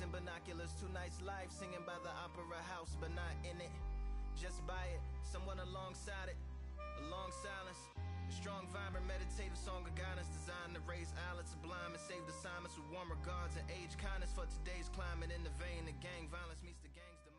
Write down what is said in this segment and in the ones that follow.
and binoculars, too nice life, singing by the opera house, but not in it. Just by it, someone alongside it, a long silence. A strong, vibrant, meditative song of guidance designed to raise eyelids sublime and save the assignments with warm regards and age kindness for today's climate. In the vein of gang violence meets the gang's demise.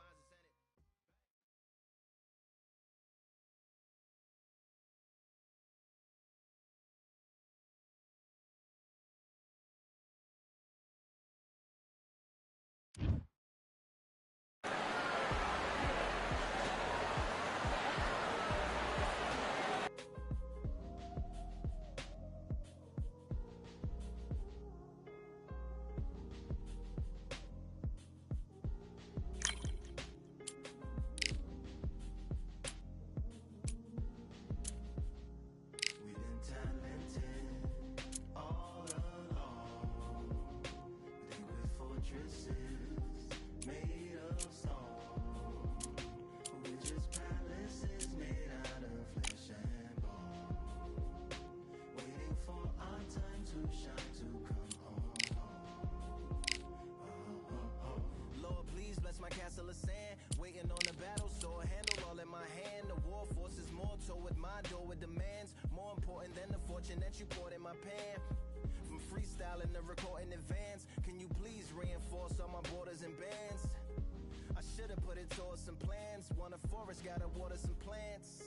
Waiting on the battle, so a handle all in my hand. The war force is mortal with my door with demands more important than the fortune that you poured in my pan. From freestyling to recording advance, can you please reinforce all my borders and bands? I should've put it towards some plans. Want a forest, gotta water some plants.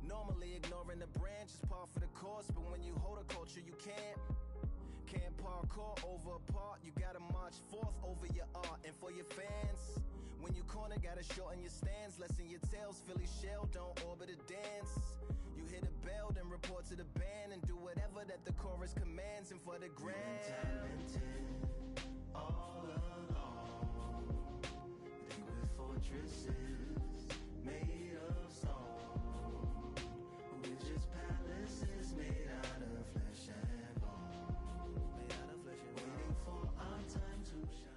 Normally ignoring the branch is par for the course, but when you hold a culture you can't parkour over a part. You gotta march forth over your art. And for your fans, when you corner, gotta shorten your stance. Lessen your tails, Philly shell, don't orbit a dance. You hit a bell, then report to the band and do whatever that the chorus commands. And for the grand, talented all along. Think we're fortresses made of stone. We're just palaces made out of flesh and bone. Waiting for our time to shine.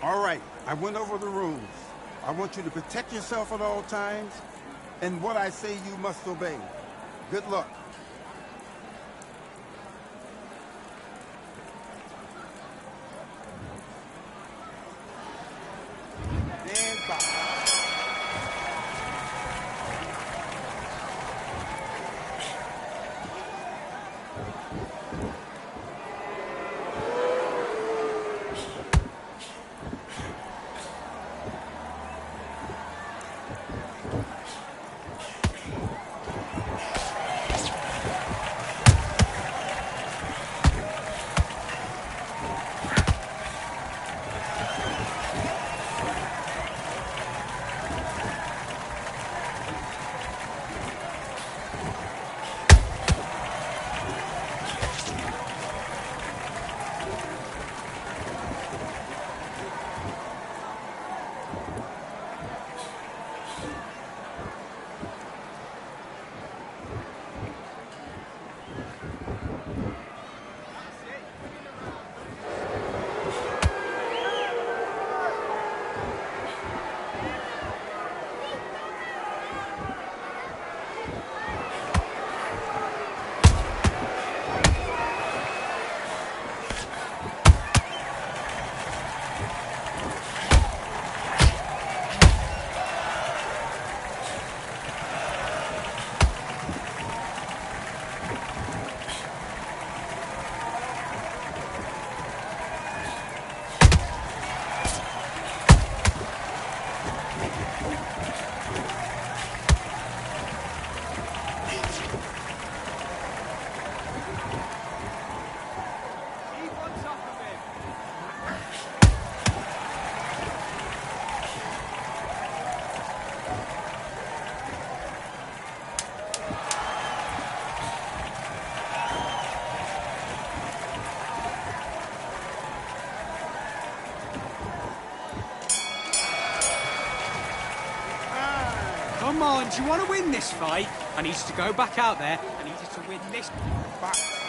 All right, I went over the rules. I want you to protect yourself at all times, and what I say you must obey. Good luck. Stand by. Come on, do you want to win this fight? I need you to go back out there. I need you to win this fight.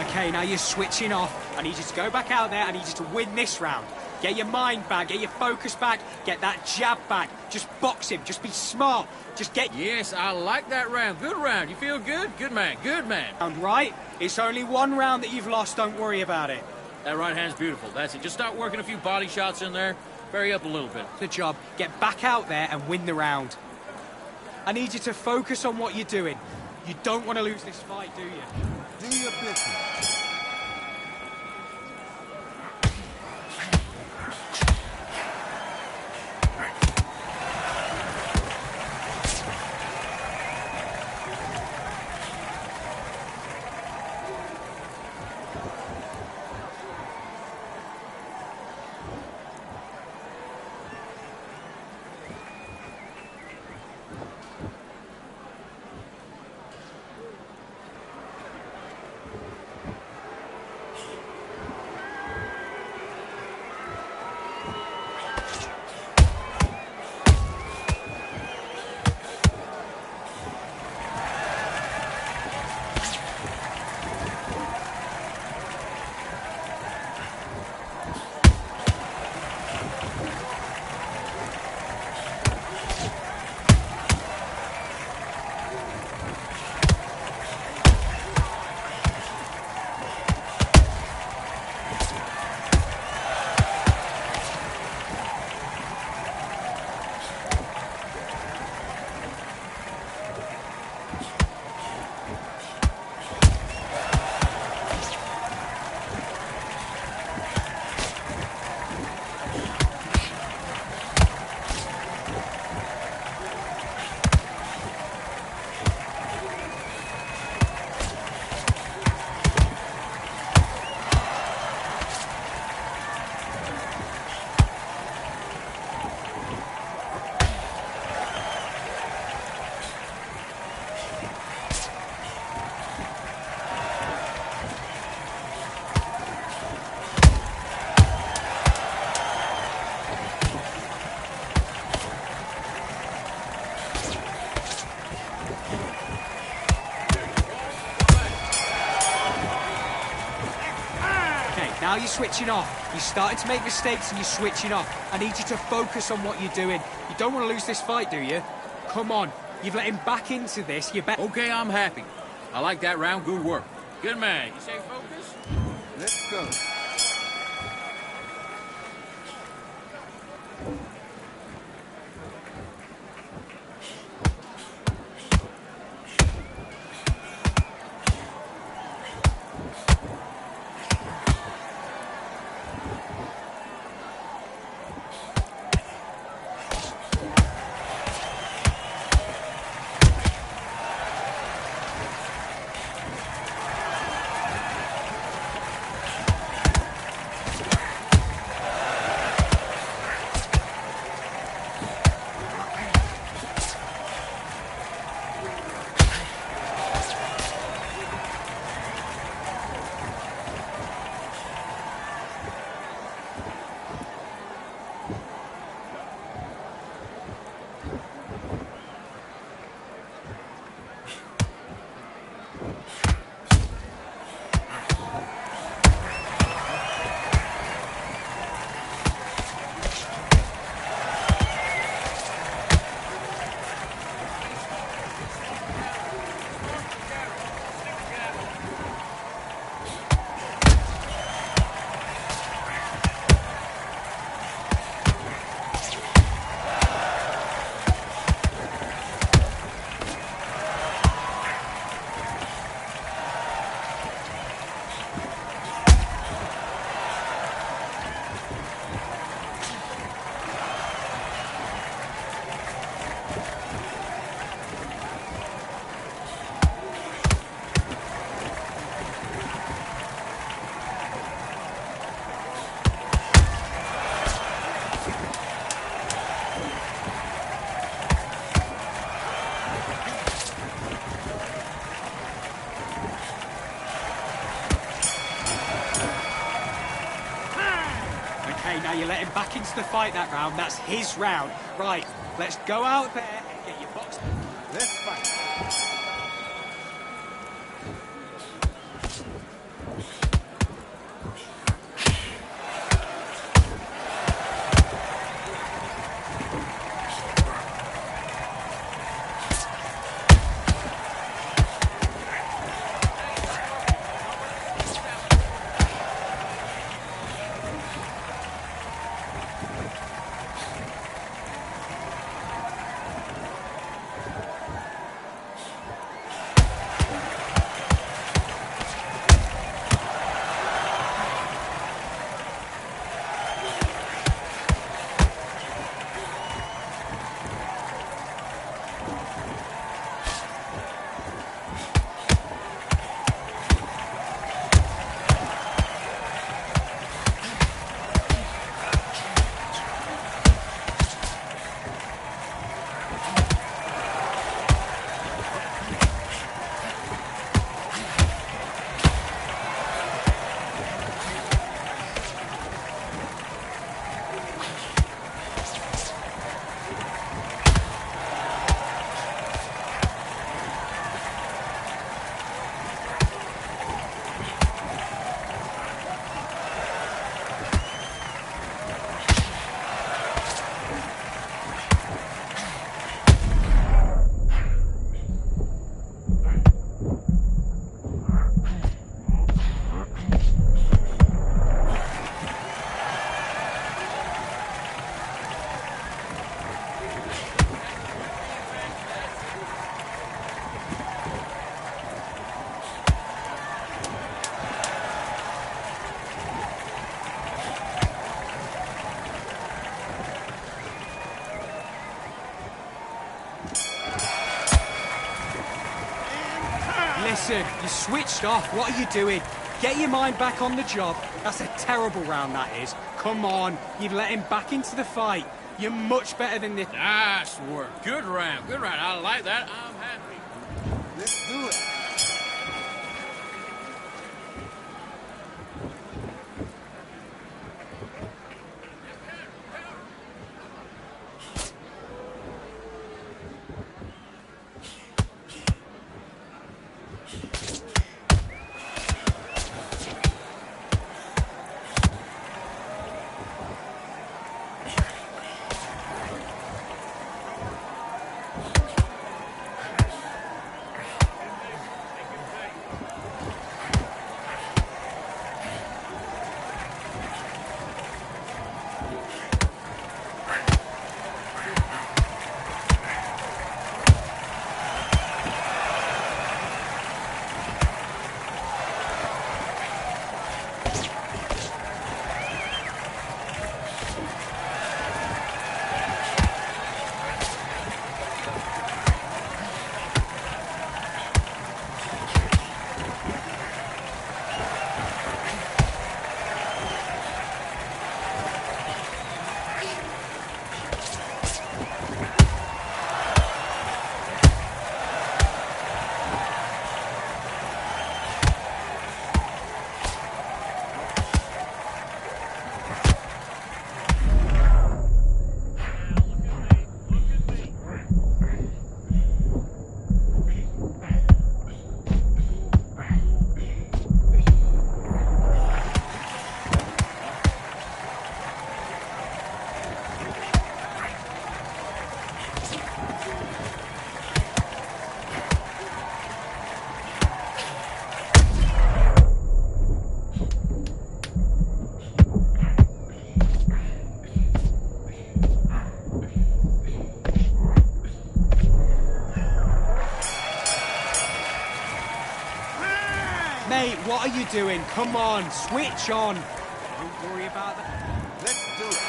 Okay, now you're switching off. I need you to go back out there. I need you to win this round. Get your mind back, get your focus back, get that jab back. Just box him, just be smart. Just get... Yes, I like that round. Good round. You feel good? Good man, good man. Right? It's only one round that you've lost, don't worry about it. That right hand's beautiful. That's it. Just start working a few body shots in there. Vary up a little bit. The job. Get back out there and win the round. I need you to focus on what you're doing. You don't want to lose this fight, do you? Do your business. Now you're switching off. You're starting to make mistakes and you're switching off. I need you to focus on what you're doing. You don't want to lose this fight, do you? Come on. You've let him back into this. You bet. Okay, I'm happy. I like that round. Good work. Good man. You stay focused? Let's go. back into the fight that round. That's his round. Right, let's go out there and get your box. Let's fight. Listen, you switched off. What are you doing? Get your mind back on the job. That's a terrible round, that is. Come on, you've let him back into the fight. You're much better than this. Nice work. Good round. Good round. I like that. I'm happy. Let's do it. Mate, what are you doing? Come on, switch on. Don't worry about that. Let's do it.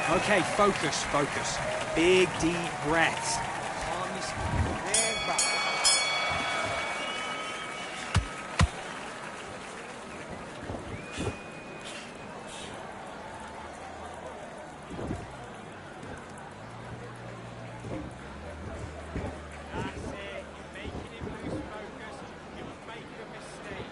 Okay, focus, focus. Big, deep breaths. Calm yourself. And back. That's it. You're making him lose focus. You're making a mistake.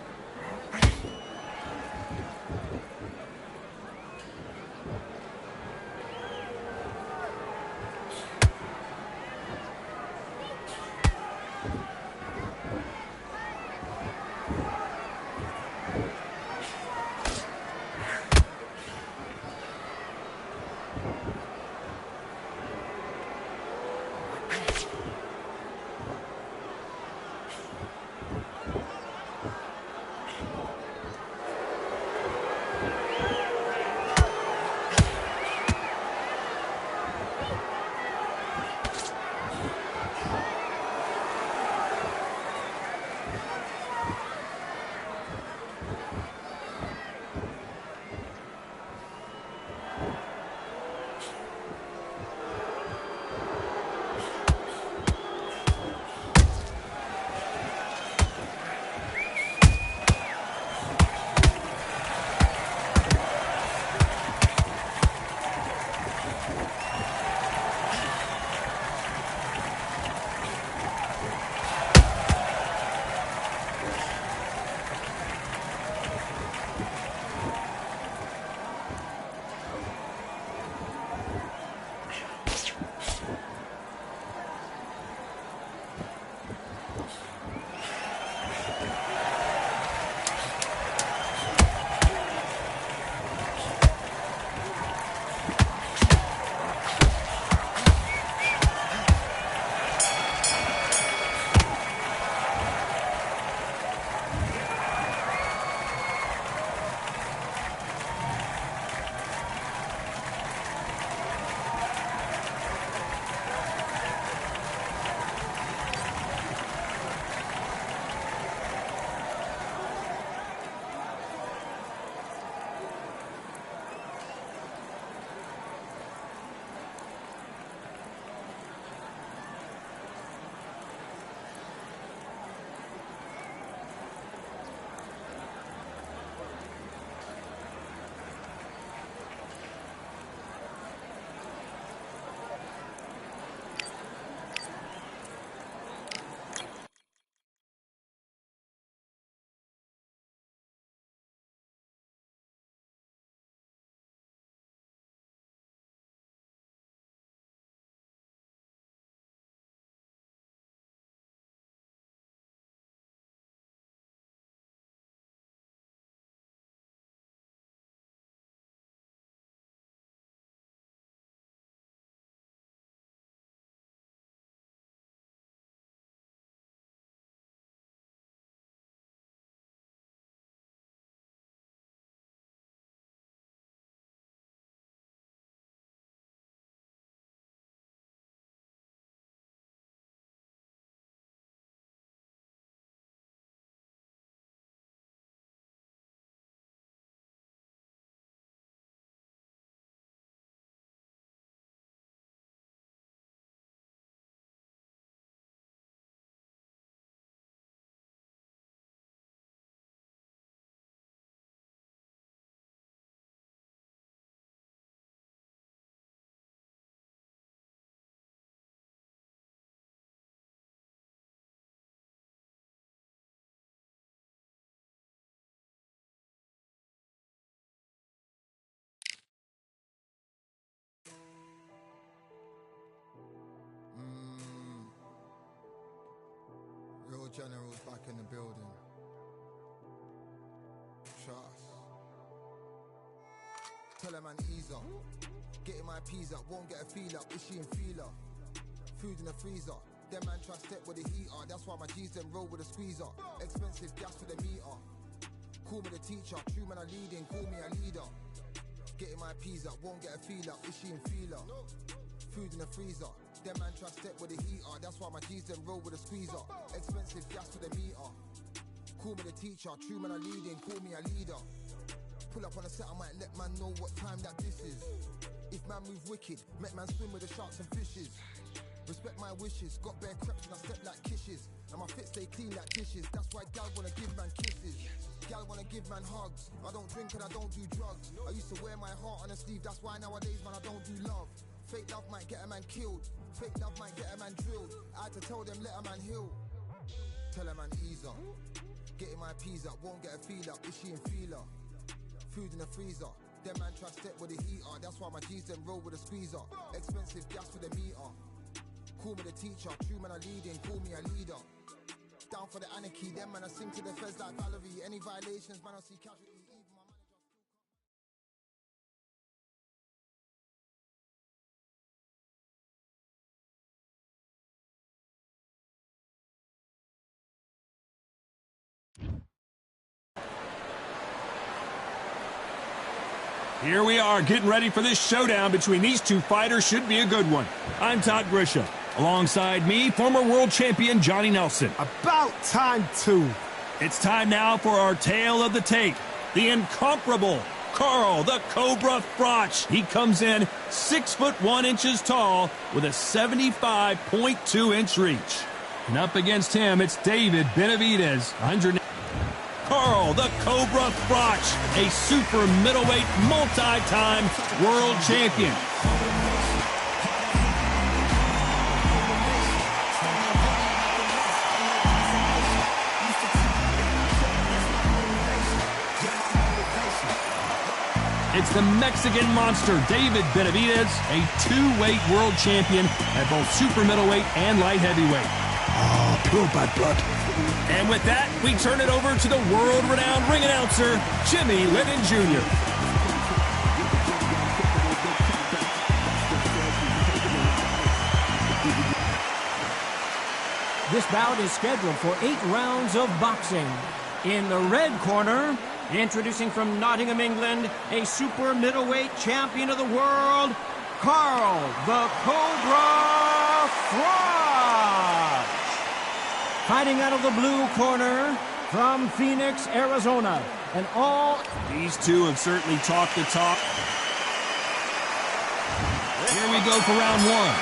Real generals back in the building. Trust. Tell a man ease up. Getting my peas up, won't get a feel up. Is she in feeler? Food in the freezer. Them man try step with the heater. That's why my G's them roll with a squeezer. Expensive gas for the meter. Call me the teacher. True man I leading, call me a leader. Getting my peas up, won't get a feel up. Is she in feeler? Food in the freezer. Them man try step with the heater. That's why my G's them roll with a squeezer. Expensive gas for the meter. Call me the teacher. True man I leading, call me a leader. Pull up on a set, I might let man know what time that this is. If man move wicked. Met man swim with the sharks and fishes. Respect my wishes, got bare creps and I step like kisses. And my fit stay clean like dishes. That's why gal wanna give man kisses. Gal wanna give man hugs. I don't drink and I don't do drugs. I used to wear my heart on a sleeve. That's why nowadays man I don't do love. Fake love might get a man killed. Fake love might get a man drilled. I had to tell them let a man heal. Tell a man ease up. Getting my peas up, won't get a feel up. Is she in feeler? Food in the freezer. Them man try step with the heater. That's why my G's them roll with a squeezer. Expensive gas for the meter. Call me the teacher, true man I leading, call me a leader. Down for the anarchy, them man I sing to the feds like Valerie. Any violations, man I see casualty. Even my manager Here we are getting ready for this showdown between these two fighters. Should be a good one. I'm Todd Grisham. Alongside me, former world champion Johnny Nelson. About time, too. It's time now for our tale of the tape. The incomparable Carl the Cobra Froch. He comes in 6'1" tall with a 75.2-inch reach. And up against him, it's David Benavidez, 100. Carl the Cobra Froch, a super middleweight multi-time world champion. It's the Mexican monster, David Benavidez, a two-weight world champion at both super middleweight and light heavyweight. Oh, pure bad blood. And with that, we turn it over to the world-renowned ring announcer, Jimmy Lennon Jr. This bout is scheduled for 8 rounds of boxing. In the red corner, introducing from Nottingham, England, a super middleweight champion of the world, Carl the Cobra Froch. Fighting out of the blue corner, from Phoenix, Arizona, and all... These two have certainly talked the talk. Here we go for round one.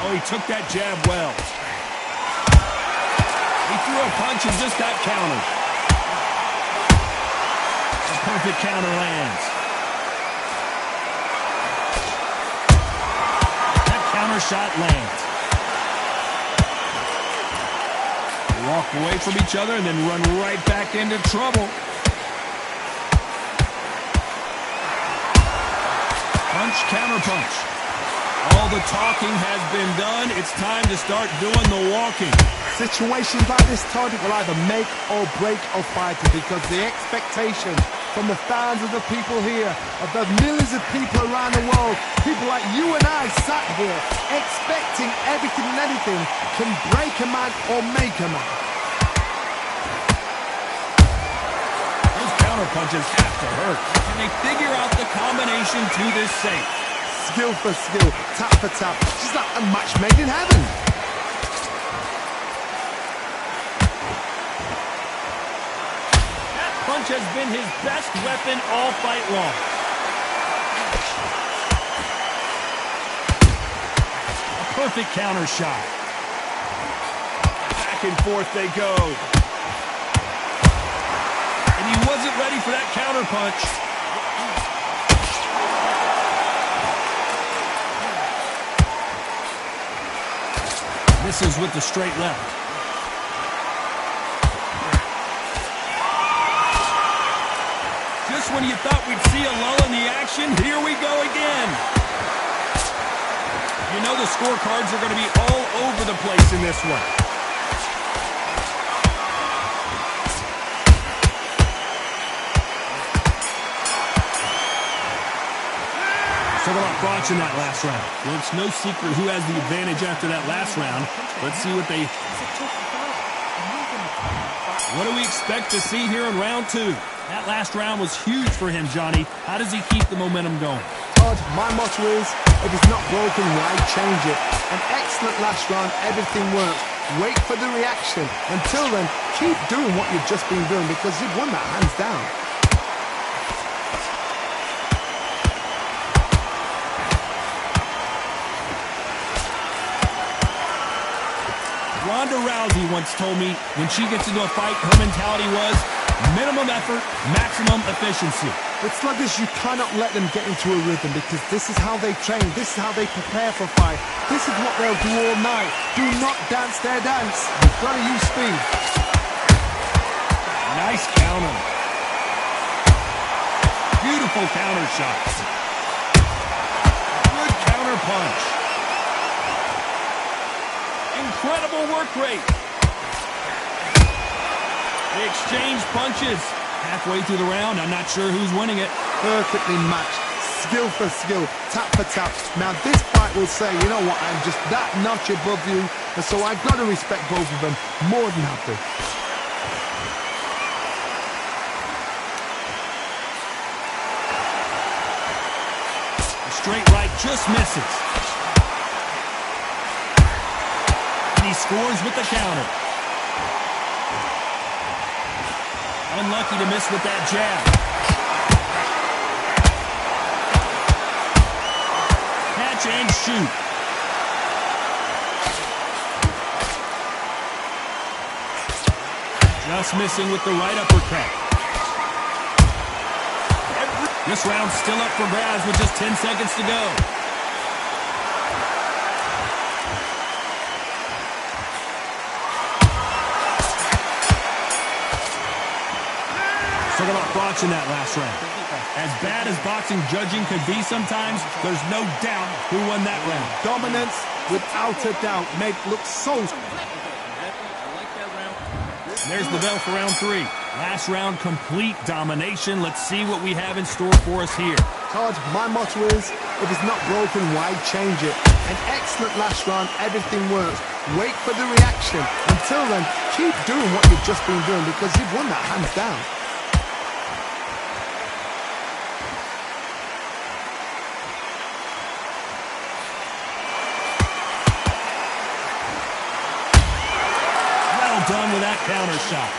Oh, he took that jab well. He threw a punch and just got countered. A perfect counter lands. That counter shot lands. They walk away from each other and then run right back into trouble. Punch, counter punch. All the talking has been done. It's time to start doing the walking. Situations like this, Todd, will either make or break a fighter, because the expectation from the fans of the people here, of the millions of people around the world, people like you and I sat here expecting everything and anything, can break a man or make a man. Those counter punches have to hurt. Can they figure out the combination to this safe? Skill for skill, tap for tap. She's like a match made in heaven. That punch has been his best weapon all fight long. A perfect counter shot. Back and forth they go. And he wasn't ready for that counter punch. Misses with the straight left. Just when you thought we'd see a lull in the action, here we go again. You know the scorecards are going to be all over the place in this one. So about Froch in that last round. Well, it's no secret who has the advantage after that last round. Let's see what they... What do we expect to see here in round two? That last round was huge for him, Johnny. How does he keep the momentum going? Todd, my motto is, if it's not broken, why change it? An excellent last round, everything works. Wait for the reaction. Until then, keep doing what you've just been doing, because you've won that hands down. once told me when she gets into a fight, her mentality was minimum effort, maximum efficiency. With sluggers, you cannot let them get into a rhythm because this is how they train, this is how they prepare for a fight. This is what they'll do all night. Do not dance their dance. You've got to use speed. Nice counter. Beautiful counter shots. Good counter punch. Incredible work rate. They exchange punches. Halfway through the round, I'm not sure who's winning it. Perfectly matched. Skill for skill. Tap for tap. Now this fight will say, you know what, I'm just that notch above you. And so I've got to respect both of them. More than happy. The straight right just misses. And he scores with the counter. Unlucky to miss with that jab. Catch and shoot. Just missing with the right uppercut. This round's still up for grabs with just 10 seconds to go. Talk about watching that last round. As bad as boxing judging could be sometimes, there's no doubt who won that round. Dominance, without a doubt, make look so... There's the bell for round 3. Last round, complete domination. Let's see what we have in store for us here. Todd, my motto is, if it's not broken, why change it? An excellent last round, everything works. Wait for the reaction. Until then, keep doing what you've just been doing because you've won that hands down. Done with that counter shot.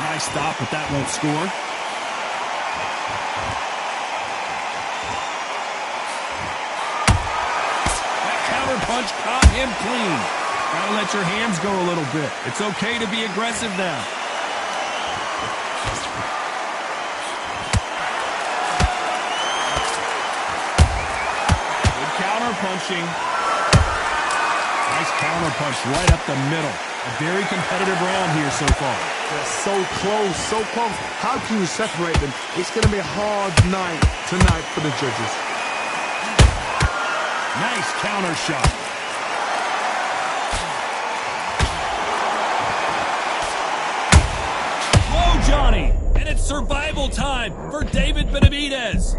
Nice stop, but that won't score. That counter punch caught him clean. Gotta let your hands go a little bit. It's okay to be aggressive now. Good counter punching. Nice counter punch right up the middle. A very competitive round here so far. They're so close, so close. How can you separate them? It's going to be a hard night tonight for the judges. Nice counter shot. Whoa, Johnny! And it's survival time for David Benavidez.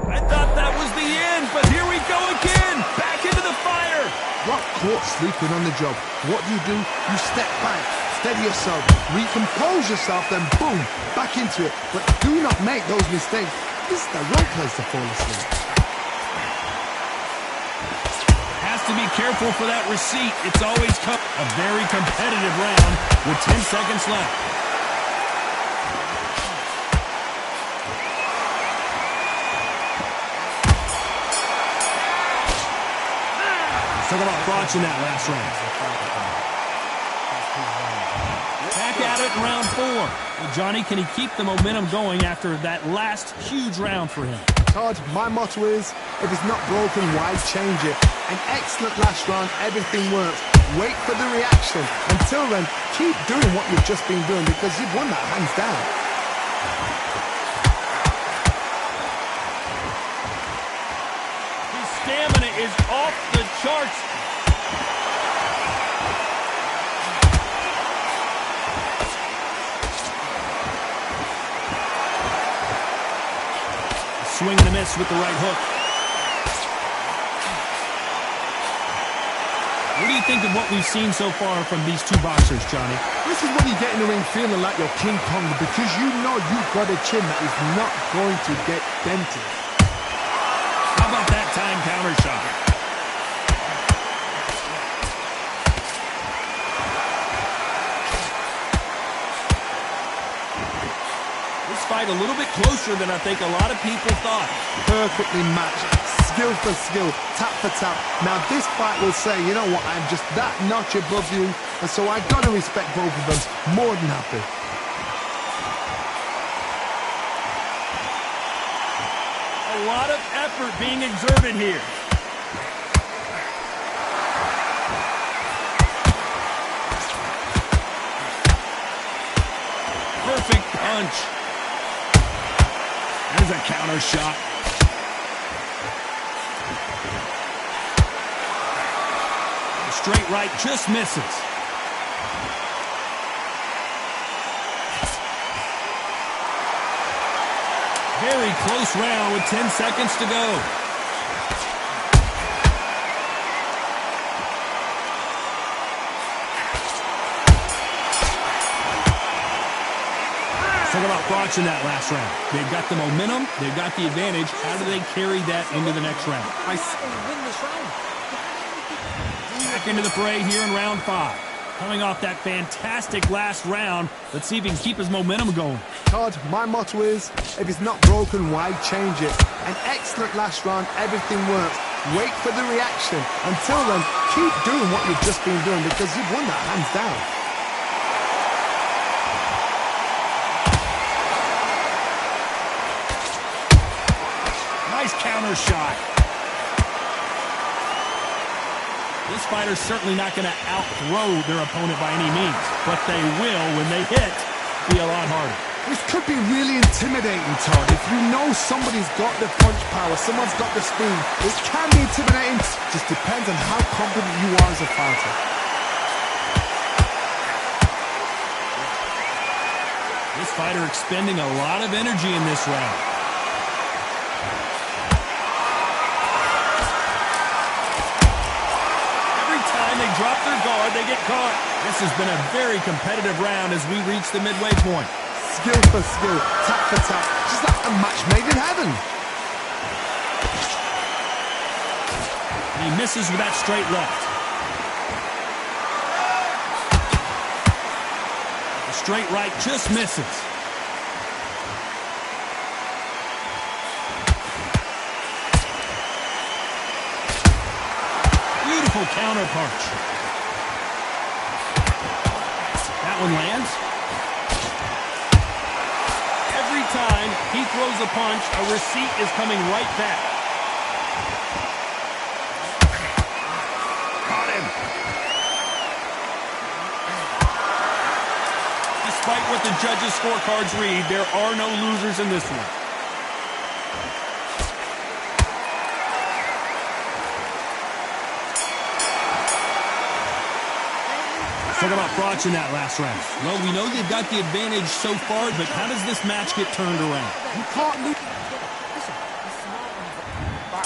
I thought that was the end, but here we go again. Back into the fire. Rock caught sleeping on the job. What do? You step back, steady yourself, recompose yourself, then boom, back into it. But do not make those mistakes. This is the wrong place to fall asleep. Has to be careful for that receipt. It's always a very competitive round with 10 seconds left. Talk about watching that last round. Back at it in round 4. Well, Johnny, can he keep the momentum going after that last huge round for him? Todd, my motto is, if it's not broken, why change it? An excellent last round, everything works. Wait for the reaction. Until then, keep doing what you've just been doing because you've won that hands down. His stamina is off the charts. Swing and a miss with the right hook. What do you think of what we've seen so far from these two boxers, Johnny? This is when you get in the ring feeling like you're King Kong because you know you've got a chin that is not going to get dented. How about that time counter shot? This fight a little bit closer than I think a lot of people thought. Perfectly matched, skill for skill, tap for tap. Now this fight will say, you know what, I'm just that notch above you, and so I got to respect both of them. More than happy. A lot of effort being exerted here. Perfect punch. There's a counter shot. The straight right just misses. Very close round with 10 seconds to go. Talk about thoughts in that last round. They've got the momentum. They've got the advantage. How do they carry that into the next round? Back into the fray here in round 5. Coming off that fantastic last round, let's see if he can keep his momentum going. Todd, my motto is, if it's not broken, why change it? An excellent last round, everything works. Wait for the reaction. Until then, keep doing what you've just been doing because you've won that hands down. Nice counter shot. This fighter's certainly not going to out-throw their opponent by any means, but they will, when they hit, be a lot harder. This could be really intimidating, Todd. If you know somebody's got the punch power, someone's got the speed, it can be intimidating. Just depends on how confident you are as a fighter. This fighter expending a lot of energy in this round. They drop their guard, they get caught. This has been a very competitive round as we reach the midway point. Skill for skill, tap for tap, just like a match made in heaven. He misses with that straight left. The straight right just misses. Counter punch. That one lands. Every time he throws a punch, a receipt is coming right back. Caught him. Despite what the judges' scorecards read, there are no losers in this one. Talk about thoughts in that last round. Well, we know they've got the advantage so far, but how does this match get turned around? You can't lose.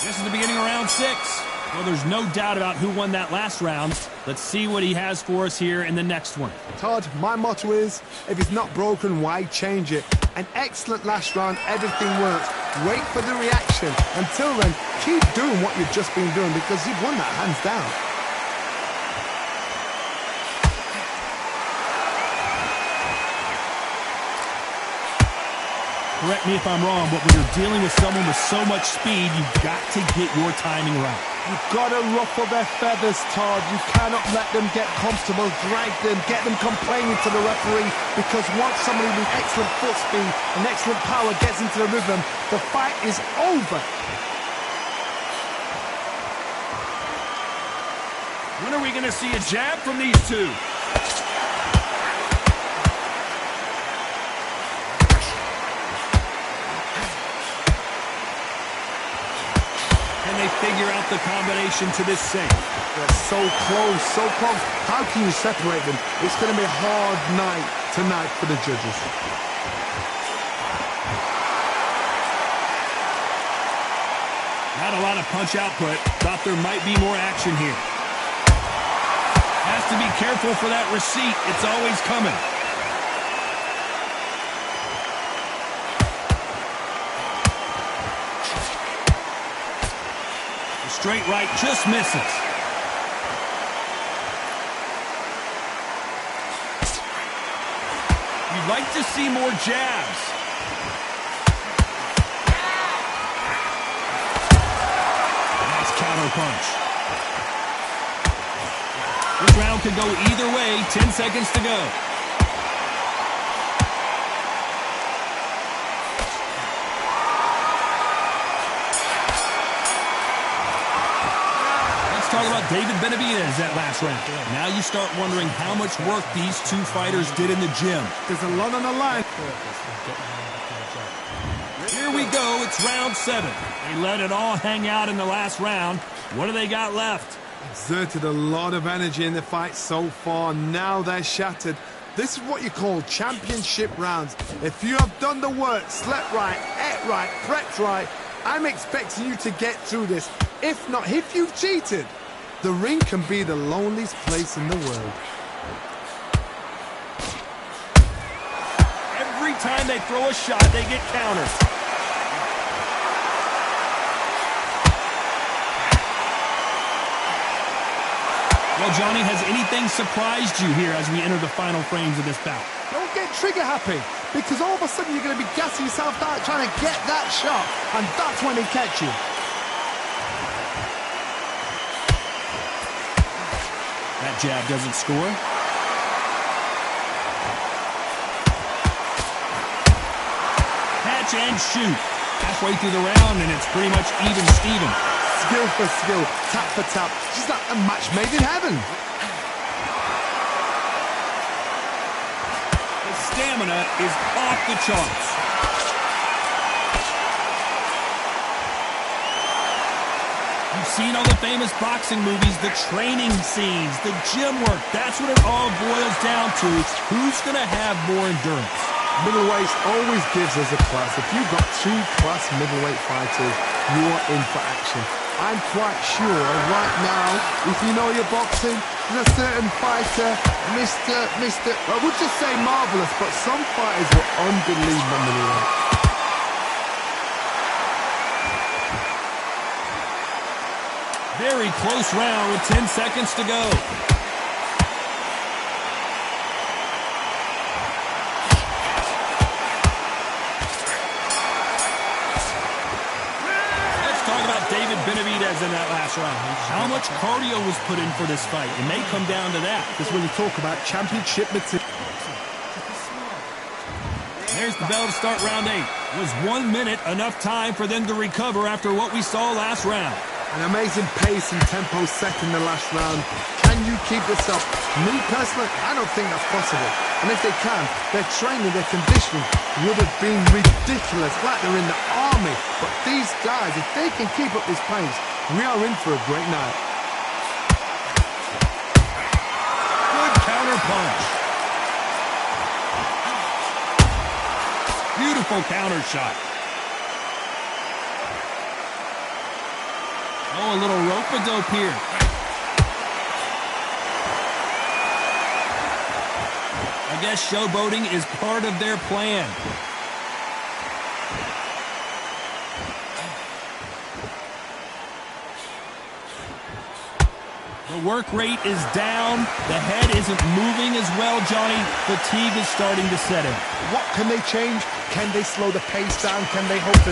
This is the beginning of round 6. Well, there's no doubt about who won that last round. Let's see what he has for us here in the next one. Todd, my motto is, if it's not broken, why change it? An excellent last round, everything works. Wait for the reaction. Until then, keep doing what you've just been doing because you've won that hands down. Correct me if I'm wrong, but when you're dealing with someone with so much speed, you've got to get your timing right. You've got to ruffle their feathers, Todd. You cannot let them get comfortable, drag them, get them complaining to the referee, because once somebody with excellent foot speed and excellent power gets into the rhythm, the fight is over. When are we going to see a jab from these two? Figure out the combination to this sink. They're so close, so close. How can you separate them? It's going to be a hard night tonight for the judges. Not a lot of punch output. Thought there might be more action here. Has to be careful for that receipt. It's always coming. Straight right just misses. You'd like to see more jabs. punch. This round could go either way. 10 seconds to go. Let's talk about David Benavidez that last round. Now you start wondering how much work these two fighters did in the gym. There's a lot on the line. Here we go. It's round 7. They let it all hang out in the last round. What do they got left? Exerted a lot of energy in the fight so far. Now they're shattered. This is what you call championship rounds. If you have done the work, slept right, ate right, prepped right, I'm expecting you to get through this. If not, if you've cheated, the ring can be the loneliest place in the world. Every time they throw a shot, they get countered. Well, Johnny, has anything surprised you here as we enter the final frames of this bout? Don't get trigger happy, because all of a sudden you're going to be gassing yourself out trying to get that shot, and that's when they catch you. That jab doesn't score. Catch and shoot. Halfway through the round, and it's pretty much even Steven. Skill for skill, tap for tap, just like a match made in heaven. The stamina is off the charts. You've seen all the famous boxing movies, the training scenes, the gym work. That's what it all boils down to. Who's going to have more endurance? Middleweight always gives us a class. If you've got 2 class middleweight fighters, you are in for action. I'm quite sure right now, if you know your boxing, there's a certain fighter, Mr. I would just say marvelous, but some fighters were unbelievable middleweight. Very close round with 10 seconds to go. David Benavidez in that last round. How much cardio was put in for this fight? It may come down to that. This is when you talk about championship material. There's the bell to start round 8. Was 1 minute enough time for them to recover after what we saw last round? An amazing pace and tempo set in the last round. Can you keep this up? Me personally, I don't think that's possible. And if they can, their training, their conditioning would have been ridiculous, like they're in the army. But these guys, if they can keep up this pace, we are in for a great night. Good counter punch. Beautiful counter shot. Oh, a little rope-a-dope here. I guess showboating is part of their plan. The work rate is down. The head isn't moving as well, Johnny. Fatigue is starting to set in. What can they change? Can they slow the pace down? Can they hope to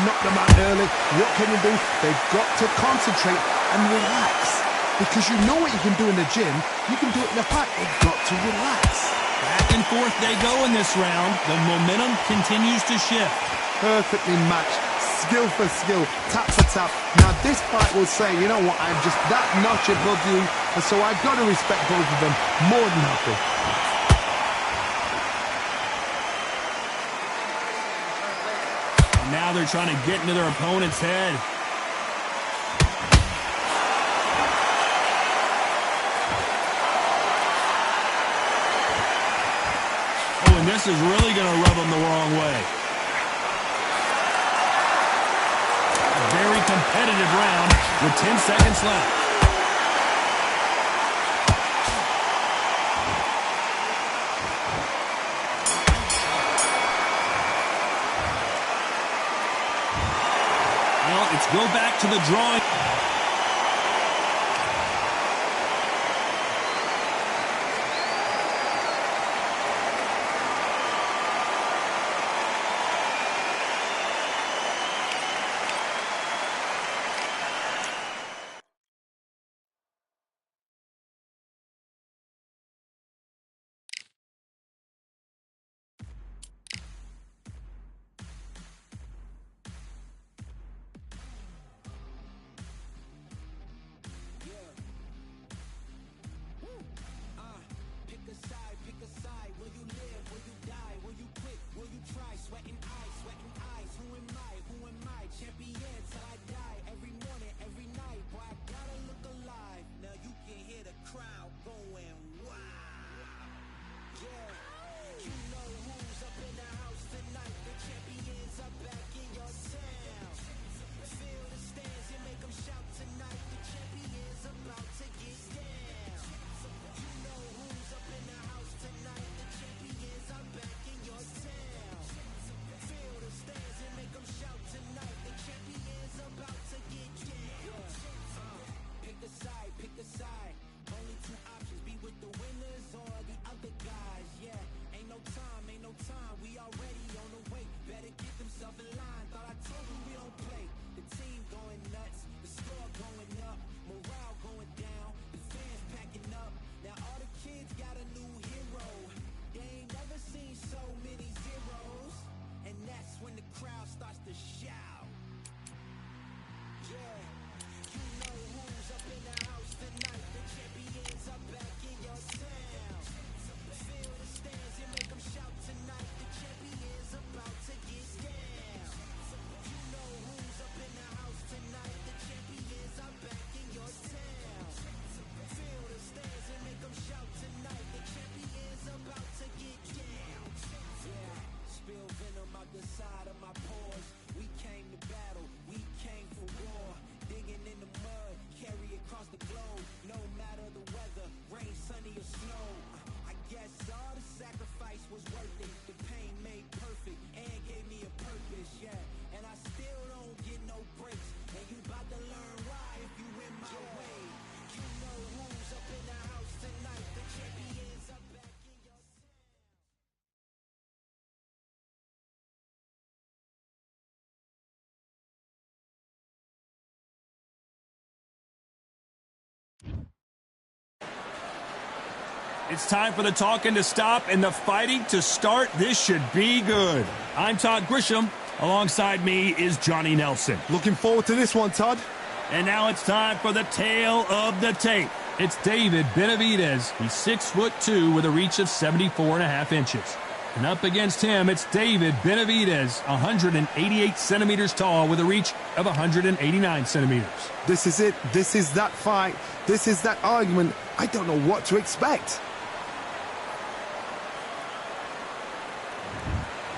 knock them out early? What can you do? They've got to concentrate and relax. Because you know what you can do in the gym. You can do it in the fight. They've got to relax. Back and forth they go in this round. The momentum continues to shift. Perfectly matched. Skill for skill, tap for tap. Now this fight will say, you know what, I'm just that notch above you, and so I've got to respect both of them more than happy. And now they're trying to get into their opponent's head. Oh, and this is really going to rub them the wrong way. Very competitive round with 10 seconds left. Well, it's go back to the drawing. It's time for the talking to stop and the fighting to start. This should be good. I'm Todd Grisham. Alongside me is Johnny Nelson. Looking forward to this one, Todd. And now it's time for the tale of the tape. It's David Benavidez. He's 6'2" with a reach of 74.5 inches. And up against him, it's David Benavidez, 188 centimeters tall with a reach of 189 centimeters. This is it. This is that fight. This is that argument. I don't know what to expect.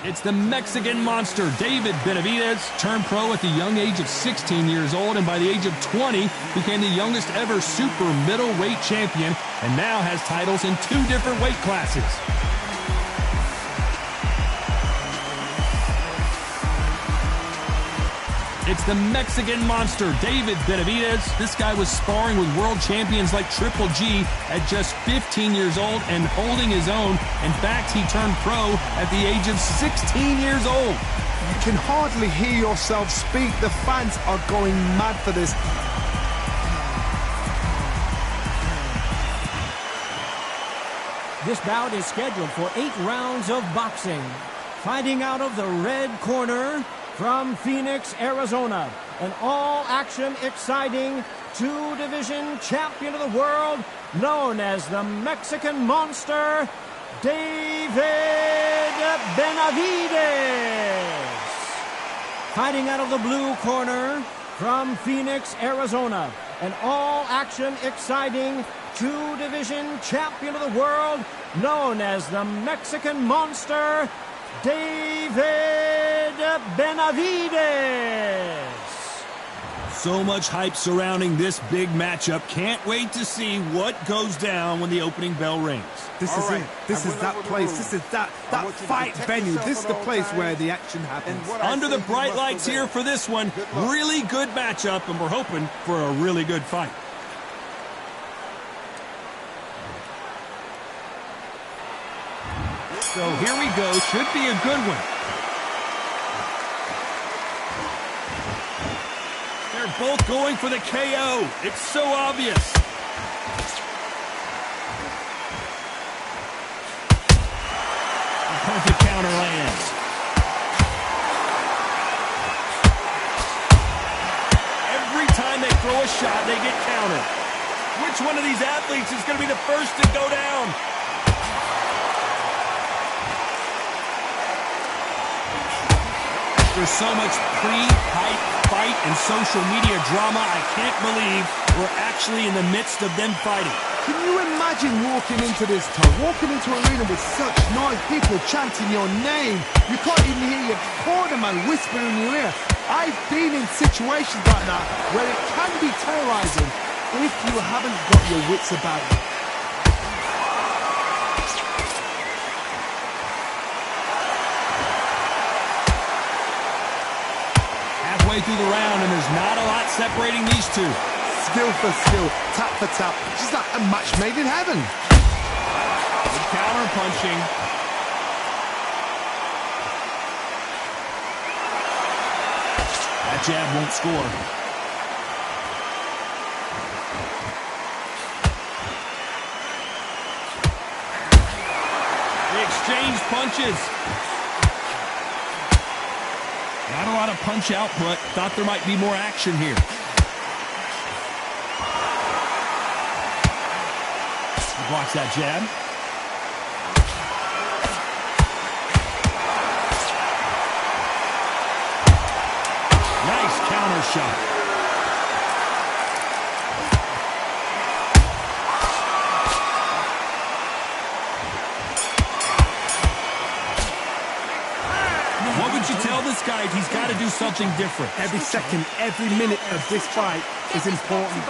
It's the Mexican monster, David Benavidez, turned pro at the young age of 16 years old, and by the age of 20, became the youngest ever super middleweight champion, and now has titles in 2 different weight classes. It's the Mexican monster, David Benavidez. This guy was sparring with world champions like Triple G at just 15 years old and holding his own. In fact, he turned pro at the age of 16 years old. You can hardly hear yourself speak. The fans are going mad for this. This bout is scheduled for 8 rounds of boxing. Fighting out of the red corner, from Phoenix, Arizona, an all-action, exciting 2-division champion of the world, known as the Mexican Monster, David Benavidez. Fighting out of the blue corner, from Phoenix, Arizona, an all-action, exciting 2-division champion of the world, known as the Mexican Monster, David Benavidez. So much hype surrounding this big matchup. Can't wait to see what goes down when the opening bell rings. This is it. This is that place. This is that fight venue. This is the place where the action happens. Under the bright lights here for this one. Really good matchup, and we're hoping for a really good fight. So here we go. Should be a good one. They're both going for the KO. It's so obvious. A perfect counter lands. Every time they throw a shot, they get countered. Which one of these athletes is going to be the first to go down? There's so much pre-hype fight and social media drama, I can't believe we're actually in the midst of them fighting. Can you imagine walking into this town, walking into an arena with such noise, people chanting your name? You can't even hear your cornerman whispering in your ear. I've been in situations like that where it can be terrorizing if you haven't got your wits about you. Through the round, and there's not a lot separating these two. Skill for skill, tap for tap, just like a match made in heaven. Good counter punching. That jab won't score. They exchange punches. Not a lot of punch output. Thought there might be more action here. Watch that jab. Nice counter shot. What would you tell this guy if he's got to do something different? Every second, every minute of this fight is important.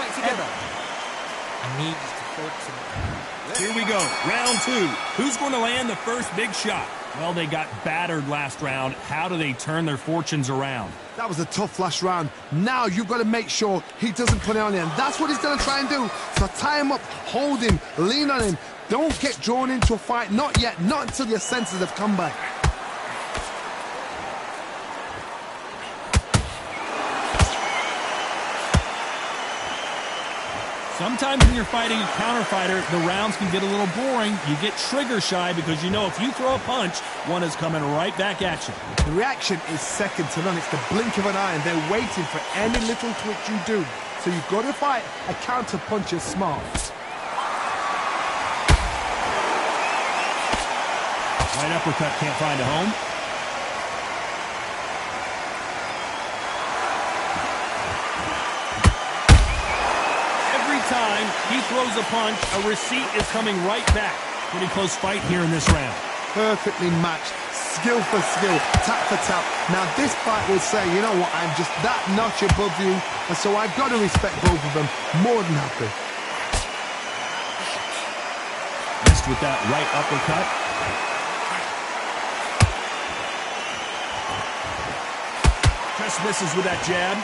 Here we go, round 2. Who's going to land the first big shot? Well, they got battered last round. How do they turn their fortunes around? That was a tough last round. Now you've got to make sure he doesn't put it on him. That's what he's going to try and do. So tie him up, hold him, lean on him. Don't get drawn into a fight. Not yet. Not until your senses have come back. Sometimes when you're fighting a counter fighter, the rounds can get a little boring. You get trigger shy because you know if you throw a punch, one is coming right back at you. The reaction is second to none. It's the blink of an eye, and they're waiting for any little twitch you do. So you've got to fight a counter puncher smart. Right uppercut can't find a home. Time he throws a punch, a receipt is coming right back. Pretty close fight here in this round. Perfectly matched, skill for skill, tap for tap. Now this fight will say, you know what, I'm just that notch above you, and so I've got to respect both of them more than happy. Missed with that right uppercut. Just misses with that jab.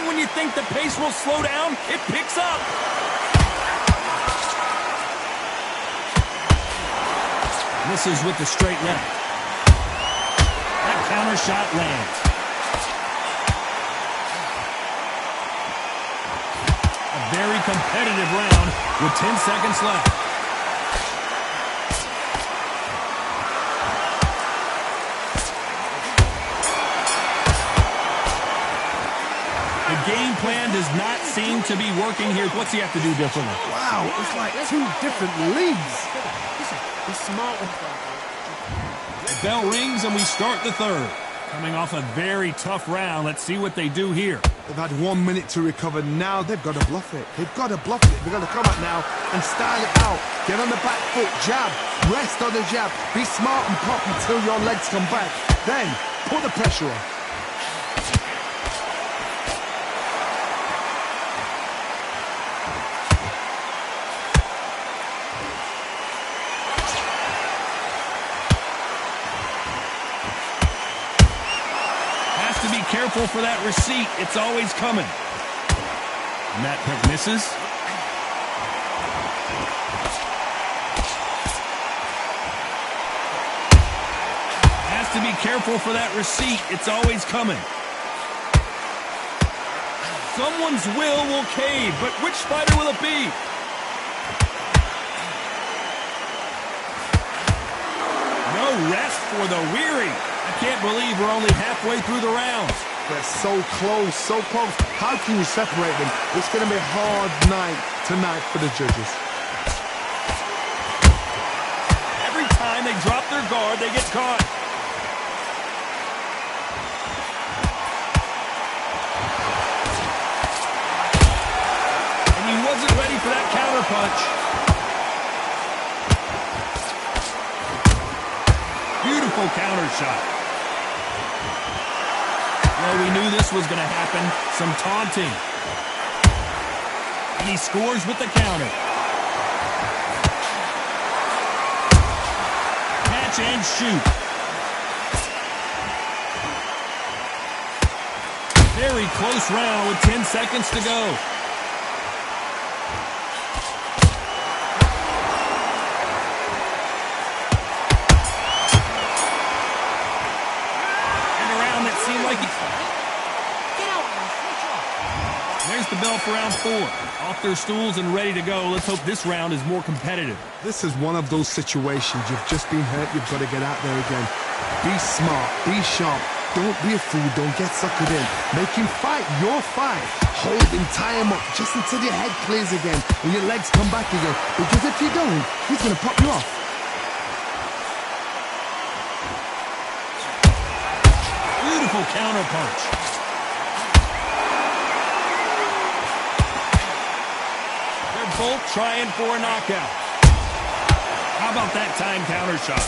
When you think the pace will slow down, it picks up. Misses with the straight left. That counter shot lands. A very competitive round with 10 seconds left. Game plan does not seem to be working here. What's he have to do differently? Wow, it's like two different leagues. The bell rings and we start the third. Coming off a very tough round. Let's see what they do here. They've had 1 minute to recover. Now they've got to bluff it. They've got to bluff it. They've got to come out now and style it out. Get on the back foot, jab, rest on the jab. Be smart and pop until your legs come back. Then put the pressure on. Careful for that receipt. It's always coming. And that pick misses. Has to be careful for that receipt. It's always coming. Someone's will cave, but which fighter will it be? No rest for the weary. I can't believe we're only halfway through the round. They're so close, so close. How can you separate them? It's going to be a hard night tonight for the judges. Every time they drop their guard, they get caught. And he wasn't ready for that counter punch. Beautiful counter shot. Well, we knew this was going to happen. Some taunting. And he scores with the counter. Catch and shoot. Very close round with 10 seconds to go. There's the bell for round 4. Off their stools and ready to go. Let's hope this round is more competitive. This is one of those situations. You've just been hurt. You've got to get out there again. Be smart. Be sharp. Don't be a fool. Don't get suckered in. Make him fight your fight. Hold him, tie him up just until your head clears again and your legs come back again. Because if you don't, he's going to pop you off. Beautiful counter punch. They're both trying for a knockout. How about that time counter shot?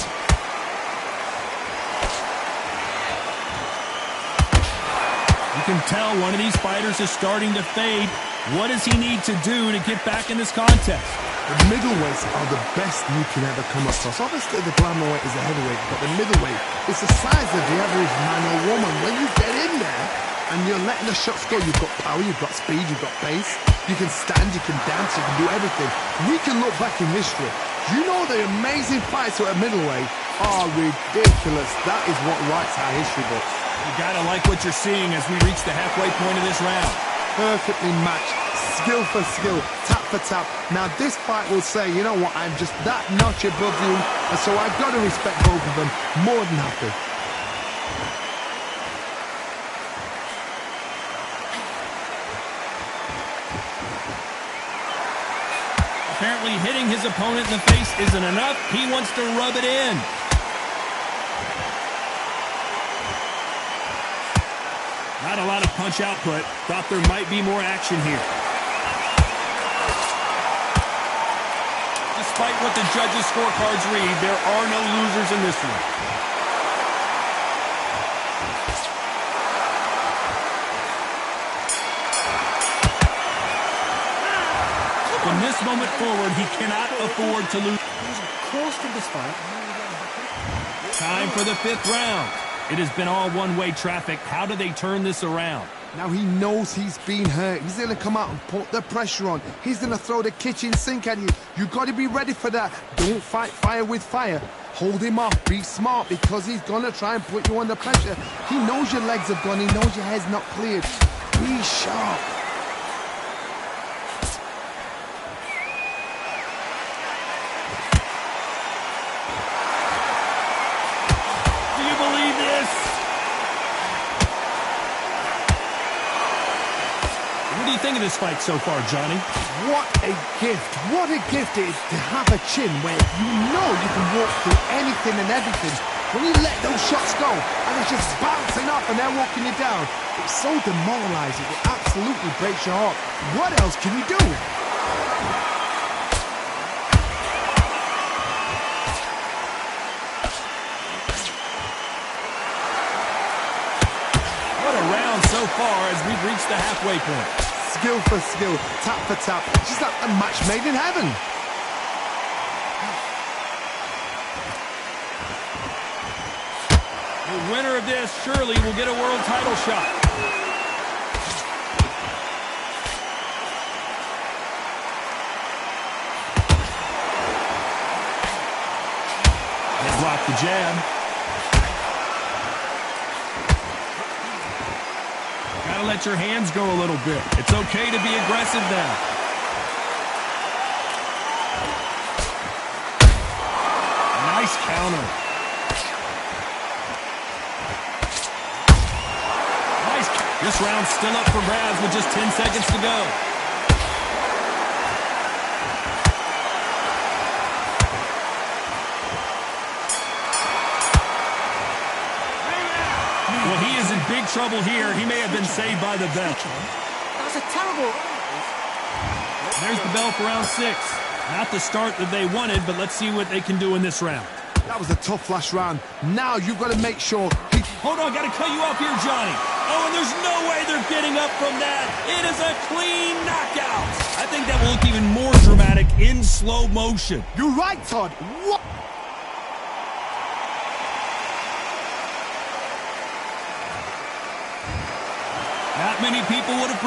You can tell one of these fighters is starting to fade. What does he need to do to get back in this contest? The middleweights are the best you can ever come across. Obviously, the glamour weight is a heavyweight, but the middleweight is the size of the average man or woman. When you get in there and you're letting the shots go, you've got power, you've got speed, you've got pace. You can stand, you can dance, you can do everything. We can look back in history. You know the amazing fights at middleweight are ridiculous. That is what writes our history books. You gotta like what you're seeing as we reach the halfway point of this round. Perfectly matched, skill for skill, tap for tap. Now this fight will say, you know what, I'm just that notch above you, and so I've got to respect both of them more than happy. Apparently hitting his opponent in the face isn't enough. He wants to rub it in. Not a lot of punch output. Thought there might be more action here. Despite what the judges' scorecards read, there are no losers in this one. From this moment forward, he cannot afford to lose. Time for the 5th round. It has been all one-way traffic. How do they turn this around? Now he knows he's been hurt. He's going to come out and put the pressure on. He's going to throw the kitchen sink at you. You got to be ready for that. Don't fight fire with fire. Hold him off. Be smart because he's going to try and put you under pressure. He knows your legs have gone. He knows your head's not cleared. Be sharp. What do you think of this fight so far, Johnny? What a gift. What a gift it is to have a chin where you know you can walk through anything and everything. When you let those shots go and it's just bouncing off and they're walking you down, it's so demoralizing. It absolutely breaks your heart. What else can you do? What a round so far as we've reached the halfway point. Skill for skill, tap for tap. She's like a match made in heaven. The winner of this surely will get a world title shot. They blocked the jab. Gotta let your hands go a little bit. It's okay to be aggressive now. Nice counter. Nice. This round's still up for grabs with just 10 seconds to go. Well, he is in big trouble here. He may have been saved by the bell. That was a terrible... There's the bell for round 6. Not the start that they wanted, but let's see what they can do in this round. That was a tough last round. Now you've got to make sure he... Hold on, got to cut you off here, Johnny. Oh, and there's no way they're getting up from that. It is a clean knockout. I think that will look even more dramatic in slow motion. You're right, Todd. What? Not many people would have...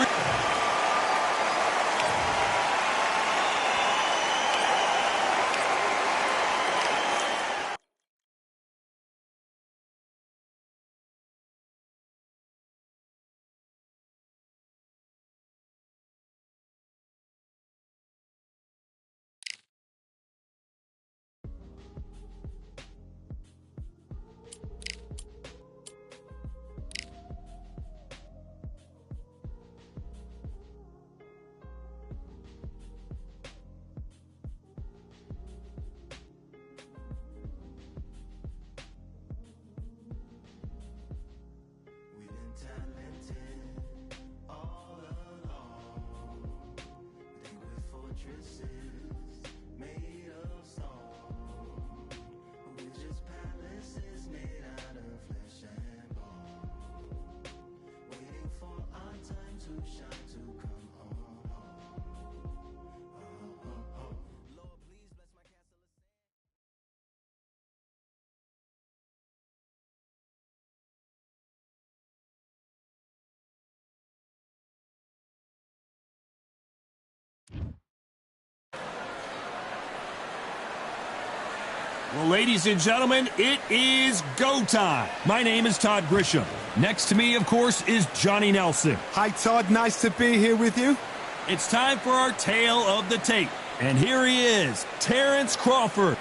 Well, ladies and gentlemen, it is go time. My name is Todd Grisham. Next to me, of course, is Johnny Nelson. Hi, Todd. Nice to be here with you. It's time for our tale of the tape. And here he is, Terrence Crawford.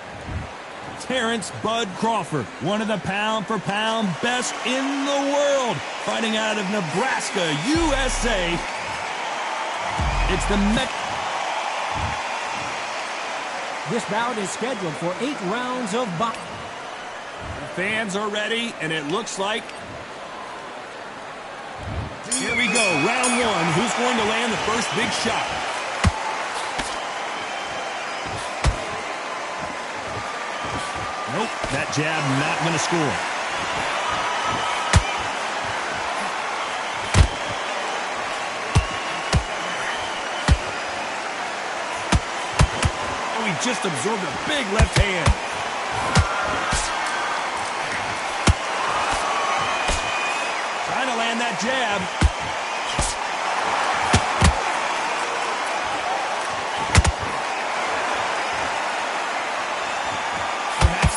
Terrence Bud Crawford, one of the pound-for-pound best in the world, fighting out of Nebraska, USA. It's the This bout is scheduled for 8 rounds of boxing. The fans are ready, and it looks like... Here we go, round 1. Who's going to land the first big shot? Nope, that jab not going to score. Oh, he just absorbed a big left hand. Trying to land that jab.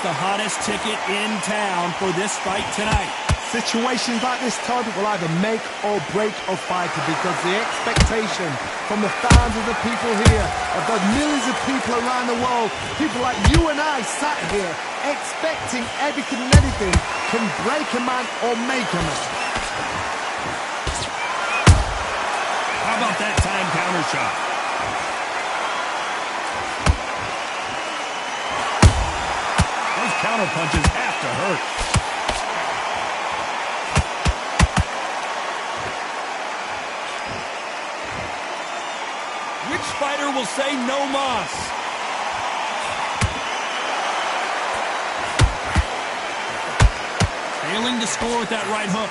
The hottest ticket in town for this fight tonight. Situations like this, Todd, will either make or break a fighter because the expectation from the fans of the people here, of the millions of people around the world, people like you and I sat here expecting everything and anything, can break a man or make a man. How about that time counter shot? Counter punches have to hurt. Which fighter will say no mas? Failing to score with that right hook.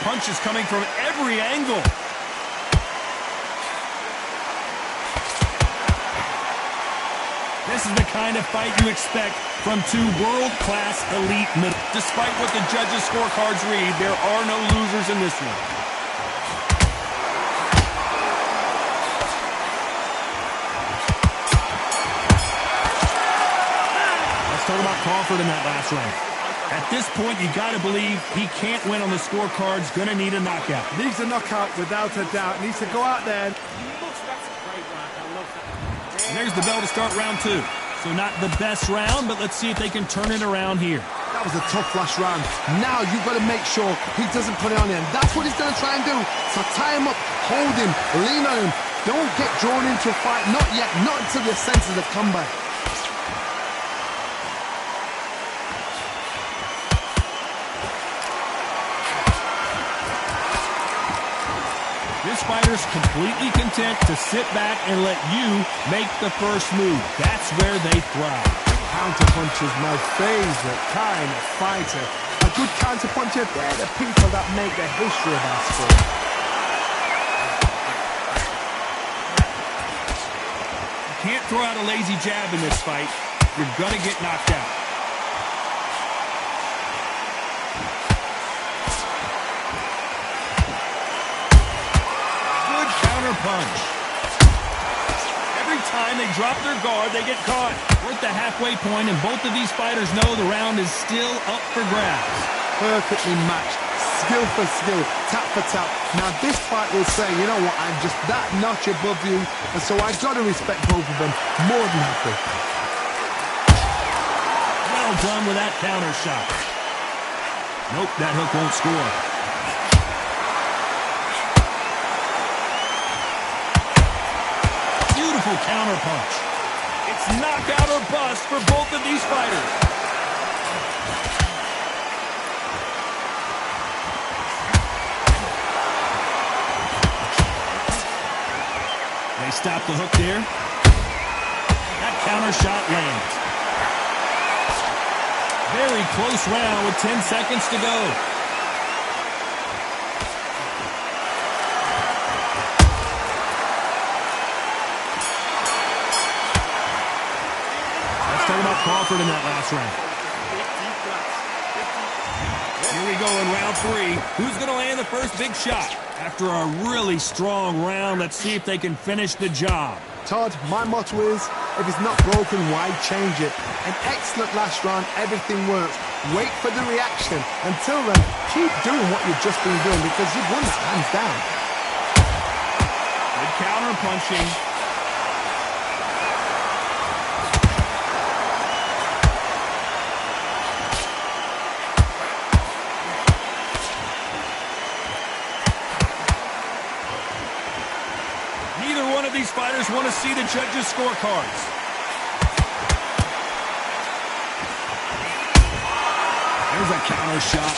Punches coming from every angle. This is the kind of fight you expect from two world-class elite middle. Despite what the judges' scorecards read, there are no losers in this one. Let's talk about Crawford in that last round. At this point, you got to believe he can't win on the scorecards. Going to need a knockout. Needs a knockout without a doubt. Needs to go out there. And there's the bell to start round 2. So not the best round, but let's see if they can turn it around here. That was a tough last round. Now you've got to make sure he doesn't put it on him. That's what he's going to try and do. So tie him up, hold him, lean on him. Don't get drawn into a fight. Not yet. Not until your senses have come back. This fighter's completely content to sit back and let you make the first move. That's where they thrive. Counterpuncher's my favorite kind of fighter. A good counterpuncher, they're the people that make the history of our sport. You can't throw out a lazy jab in this fight. You're gonna get knocked out. Punch. Every time they drop their guard, they get caught. We're at the halfway point, and both of these fighters know the round is still up for grabs. Perfectly matched, skill for skill, tap for tap. Now this fight will say, you know what, I'm just that notch above you, and so I've got to respect both of them more than happy. Well done with that counter shot. Nope, that hook won't score. Counter punch. It's knockout or bust for both of these fighters. They stop the hook there. That counter shot lands. Very close round with 10 seconds to go. Crawford in that last round. Here we go in round 3. Who's going to land the first big shot? After a really strong round, let's see if they can finish the job. Todd, my motto is, if it's not broken, why change it? An excellent last round, everything works. Wait for the reaction. Until then, keep doing what you've just been doing because you've won that hands down. Good counter punching. Neither one of these fighters want to see the judges' scorecards. There's a counter shot.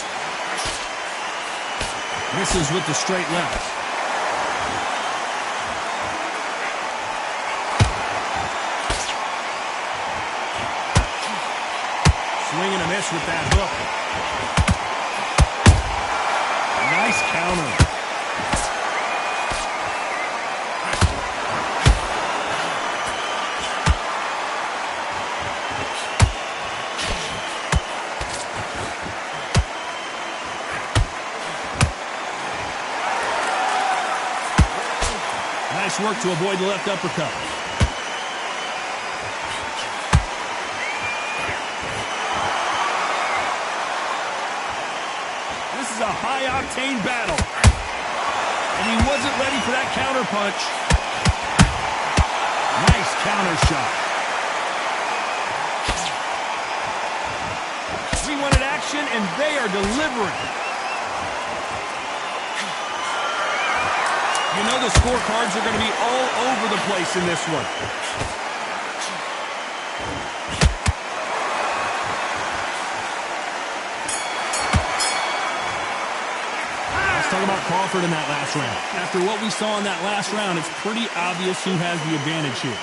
Misses with the straight left. Swing and a miss with that hook. Nice counter. Nice work to avoid the left uppercut. This is a high-octane battle. And he wasn't ready for that counter punch. Nice counter shot. We wanted action, and they are delivering. You know the scorecards are going to be all over the place in this one. Let's talk about Crawford in that last round. After what we saw in that last round, it's pretty obvious who has the advantage here.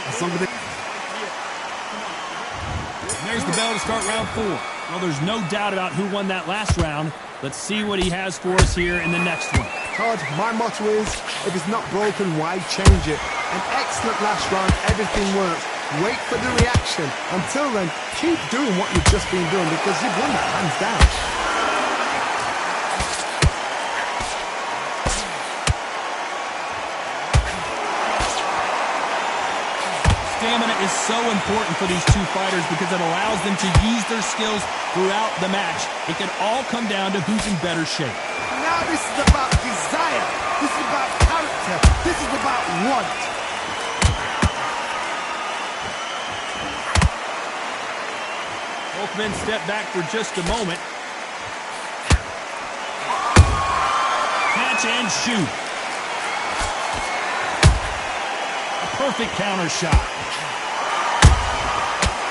There's the bell to start round 4. Well, there's no doubt about who won that last round. Let's see what he has for us here in the next one. Todd, my motto is, if it's not broken, why change it? An excellent last round, everything works. Wait for the reaction. Until then, keep doing what you've just been doing because you've won that hands down. Stamina is so important for these two fighters because it allows them to use their skills throughout the match. It can all come down to who's in better shape. Now this is about desire. This is about character. This is about want. Both men step back for just a moment. Catch and shoot. A perfect counter shot.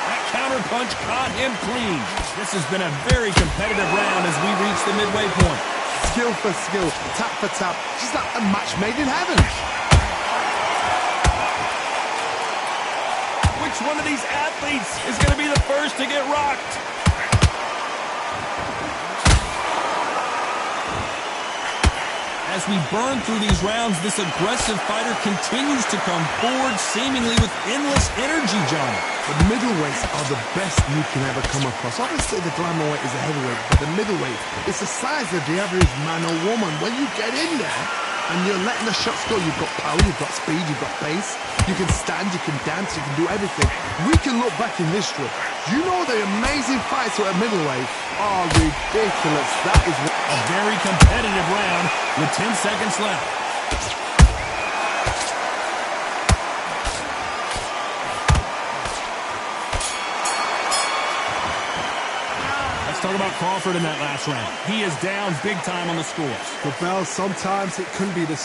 That counter punch caught him clean. This has been a very competitive round as we reach the midway point. Skill for skill, tap for tap. She's like a match made in heaven. Which one of these athletes is going to be the first to get rocked? As we burn through these rounds, this aggressive fighter continues to come forward, seemingly with endless energy, Johnny. The middleweights are the best you can ever come across. Obviously, the glamour weight is a heavyweight, but the middleweight is the size of the average man or woman. When you get in there and you're letting the shots go, you've got power, you've got speed, you've got pace. You can stand, you can dance, you can do everything. We can look back in history. You know the amazing fights at middleweight are ridiculous. That is a very competitive round with 10 seconds left. Let's talk about Crawford in that last round. He is down big time on the scores. For Bell, sometimes it couldn't be the...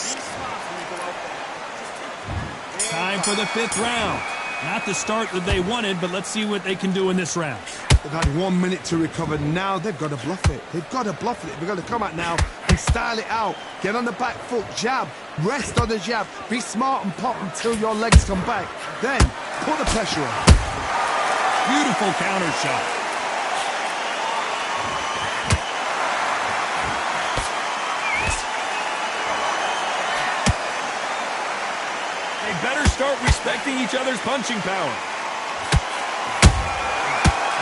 Time for the 5th round. Not the start that they wanted, but let's see what they can do in this round. They've had 1 minute to recover. Now they've got to bluff it. They've got to bluff it. They've got to come out now and style it out. Get on the back foot, jab, rest on the jab. Be smart and pop until your legs come back. Then put the pressure on. Beautiful counter shot. They better start respecting each other's punching power.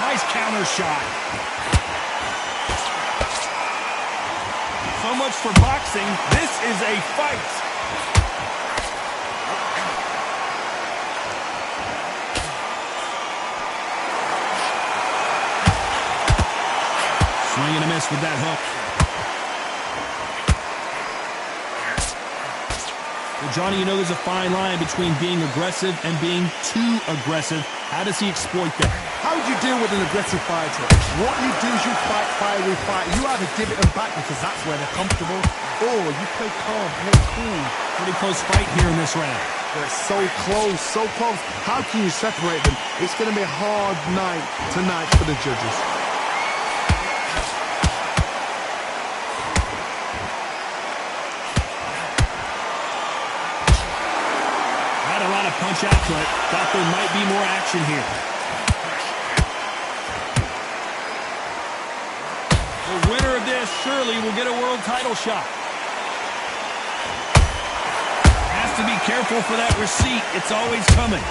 Nice counter shot. So much for boxing. This is a fight. Swing and a miss with that hook. Well, Johnny, you know there's a fine line between being aggressive and being too aggressive. How does he exploit that? How do you deal with an aggressive fighter? What you do is you fight fire with fire. You either give it them back because that's where they're comfortable, or you play calm, play cool. Pretty close fight here in this round. They're so close, so close. How can you separate them? It's going to be a hard night tonight for the judges. A lot of punch output. Thought there might be more action here. The winner of this surely will get a world title shot. Has to be careful for that receipt. It's always coming.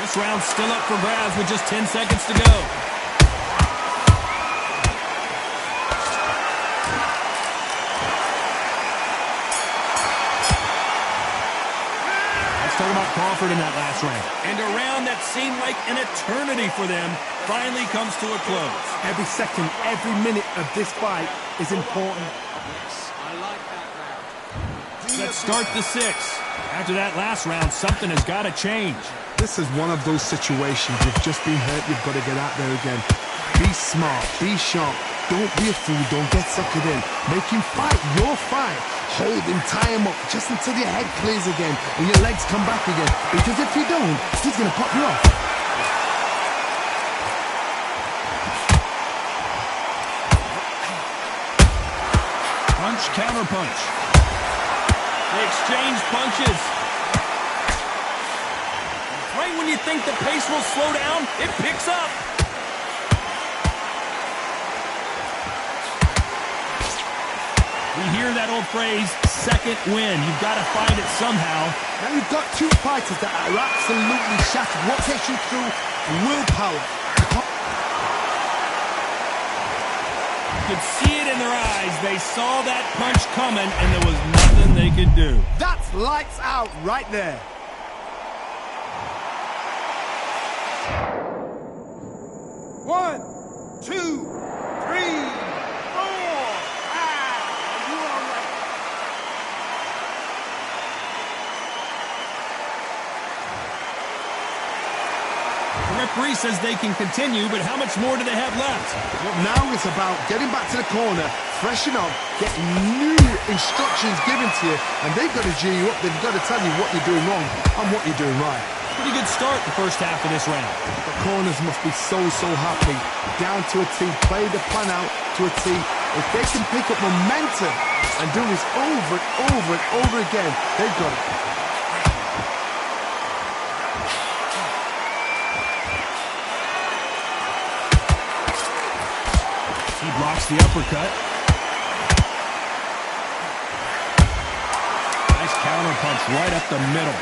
This round's still up for grabs with just 10 seconds to go. Talking about Crawford in that last round. And a round that seemed like an eternity for them finally comes to a close. Every second, every minute of this fight is important. I like that round. Let's start the sixth. After that last round, something has got to change. This is one of those situations. You've just been hurt. You've got to get out there again. Be smart. Be sharp. Don't be a fool. Don't get suckered in. Make him fight your fight. Hold him, tie him up, just until your head clears again and your legs come back again. Because if you don't, he's going to pop you off. Punch, counter punch. They exchange punches. Right when you think the pace will slow down, it picks up. We hear that old phrase, second win. You've got to find it somehow. Now you've got two fighters that are absolutely shattered. What takes you through? Willpower. You could see it in their eyes. They saw that punch coming, and there was nothing they could do. That's lights out right there. One, two, three, four, five. Are you all right? The referee says they can continue, but how much more do they have left? Well, now it's about getting back to the corner, freshen up, getting new instructions given to you, and they've got to G you up. They've got to tell you what you're doing wrong and what you're doing right. Pretty good start the first half of this round. The corners must be so happy. Down to a T, play the plan out to a T. If they can pick up momentum and do this over and over and over again, they've got it. He blocks the uppercut. Nice counter punch right up the middle.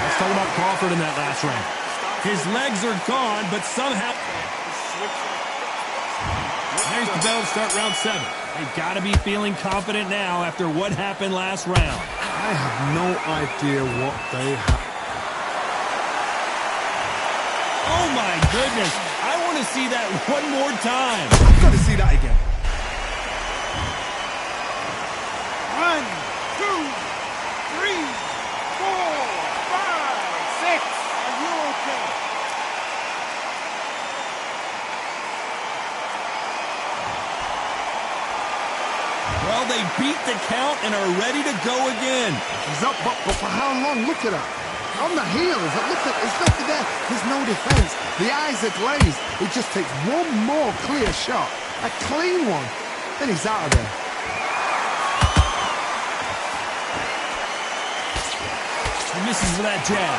Let's talk about Crawford in that last round. His legs are gone, but somehow... There's the bell to start round 7. They've got to be feeling confident now after what happened last round. I have no idea what they have. Oh my goodness. I want to see that one more time. I've got to see that again. 1, 2, 3, 4, 5, 6. Are you okay? Well, they beat the count and are ready to go again. He's up, but for how long? Look at that. On the heels, look at, there's nothing there. There's no defense. The eyes are glazed. It just takes one more clear shot, a clean one, then he's out of there. He misses with that jab.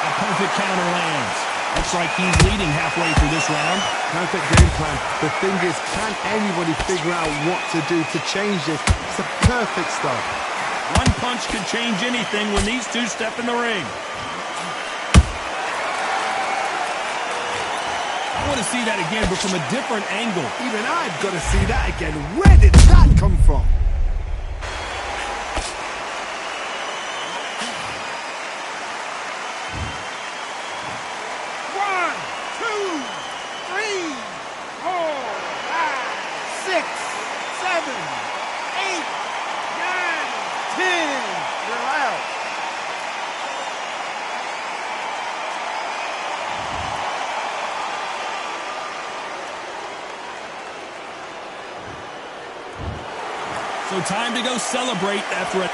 A perfect counter lands. A Looks like he's leading halfway through this round. Perfect game plan. The thing is, can anybody figure out what to do to change this? It's a perfect start. One punch could change anything when these two step in the ring. I want to see that again, but from a different angle. Even I've got to see that again. Where did that come from? So time to go celebrate after a...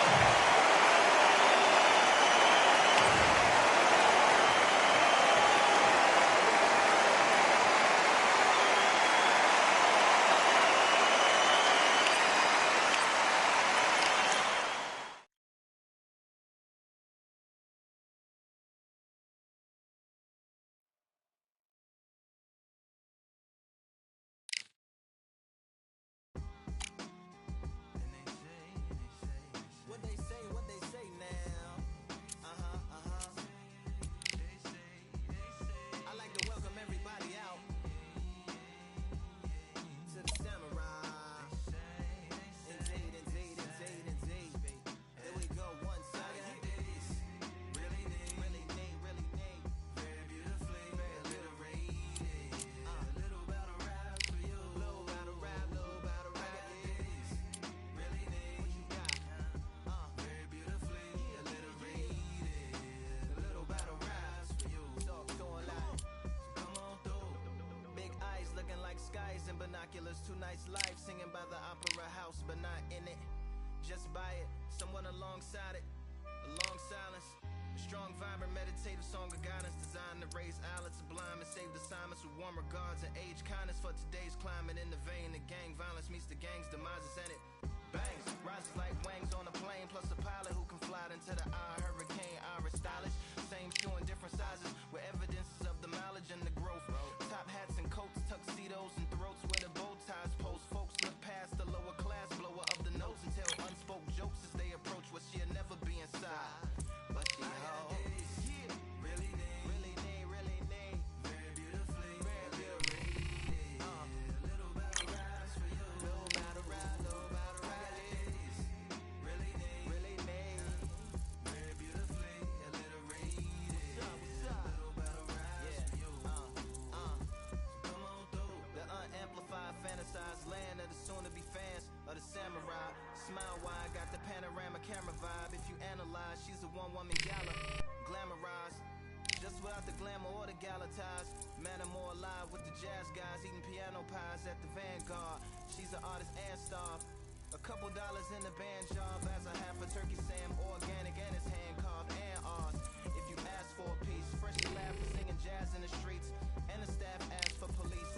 Binoculars, 2 nights live, singing by the opera house, but not in it. Just by it, someone alongside it, a long silence. A strong, vibrant, meditative song of guidance designed to raise eyelids sublime and save the assignments with warm regards and age kindness for today's climate. In the vein of gang violence meets the gang's demises, and it bangs, rises like wings on a plane, plus a pilot who can fly into the eye. Hurricane, Iris stylish, same shoe in different sizes, with evidences of the mileage and the growth. Top hats and coats, tuxedos and throats where the bow ties post. Folks look past the lower class blower of the notes and tell unspoke jokes as they approach what she'll never be inside. But she holds, really need, very beautifully, very beautifully. Little battle rise for you, little battle rise, ladies. Really need, very beautifully, alliterated. What's up? Little battle rise for you. Come on through the unamplified, fantasized land of the soon-to-be fans of the samurai. Smile wide, got the panorama camera vibe. If you analyze, she's a one-woman gala, glamorized, just without the glamour or the gala ties. Man, I'm more alive with the jazz guys, eating piano pies at the Vanguard. She's an artist and star. A couple dollars in the band job as a half a turkey Sam, organic and it's hand carved and ours. If you ask for a piece, fresh to laugh for singing jazz in the streets, and the staff asked for police.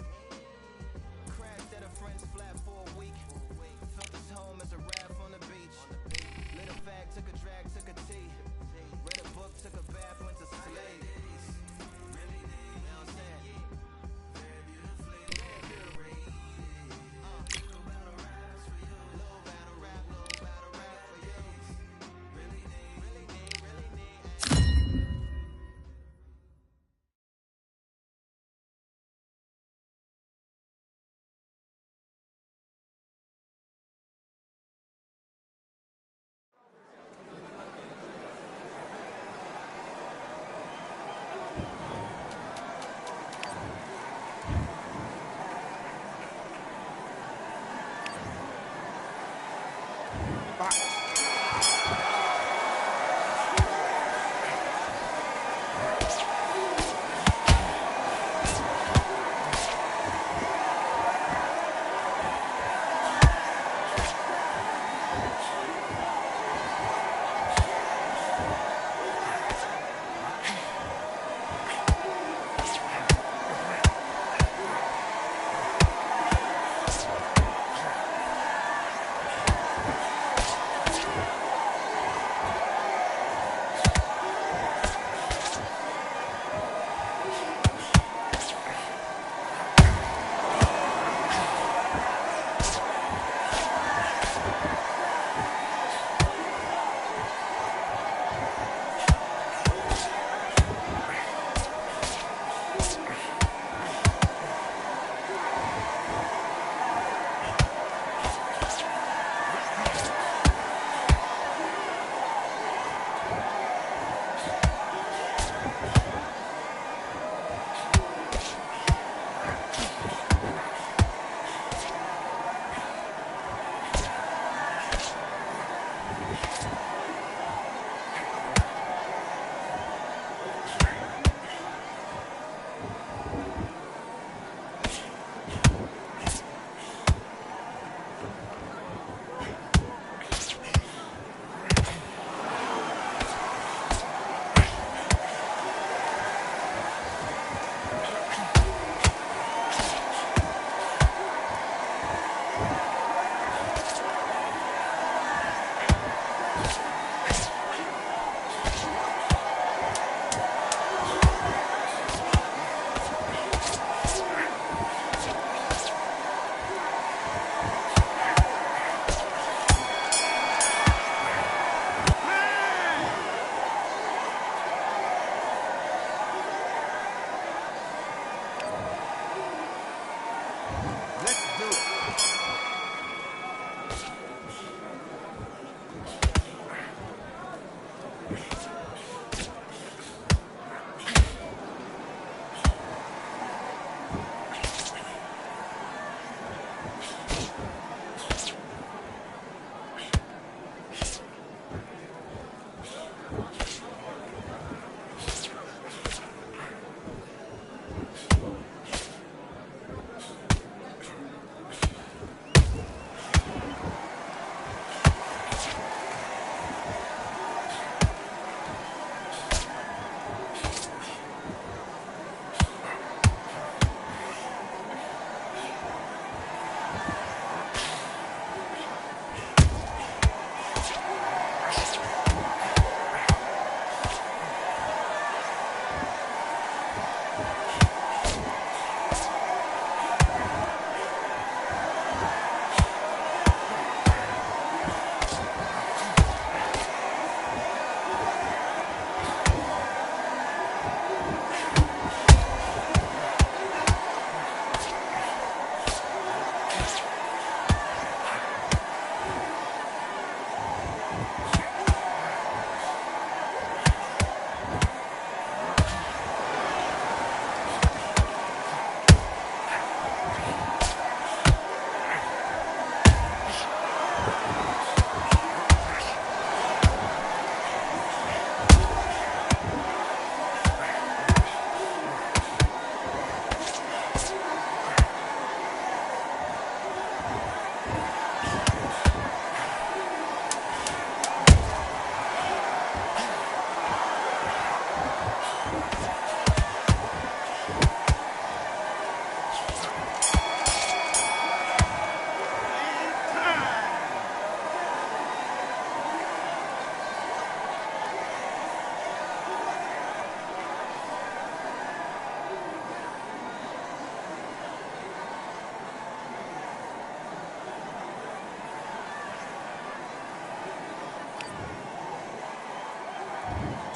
Crashed at a friend's flat for a week. Felt his home as a raft on the beach. Lit a fag, took a drag, took a tea. Read a book, took a bath, went to sleep. Really need, you know what I'm saying? Very beautifully, very beautifully. Little battle raps for you. Little battle rap for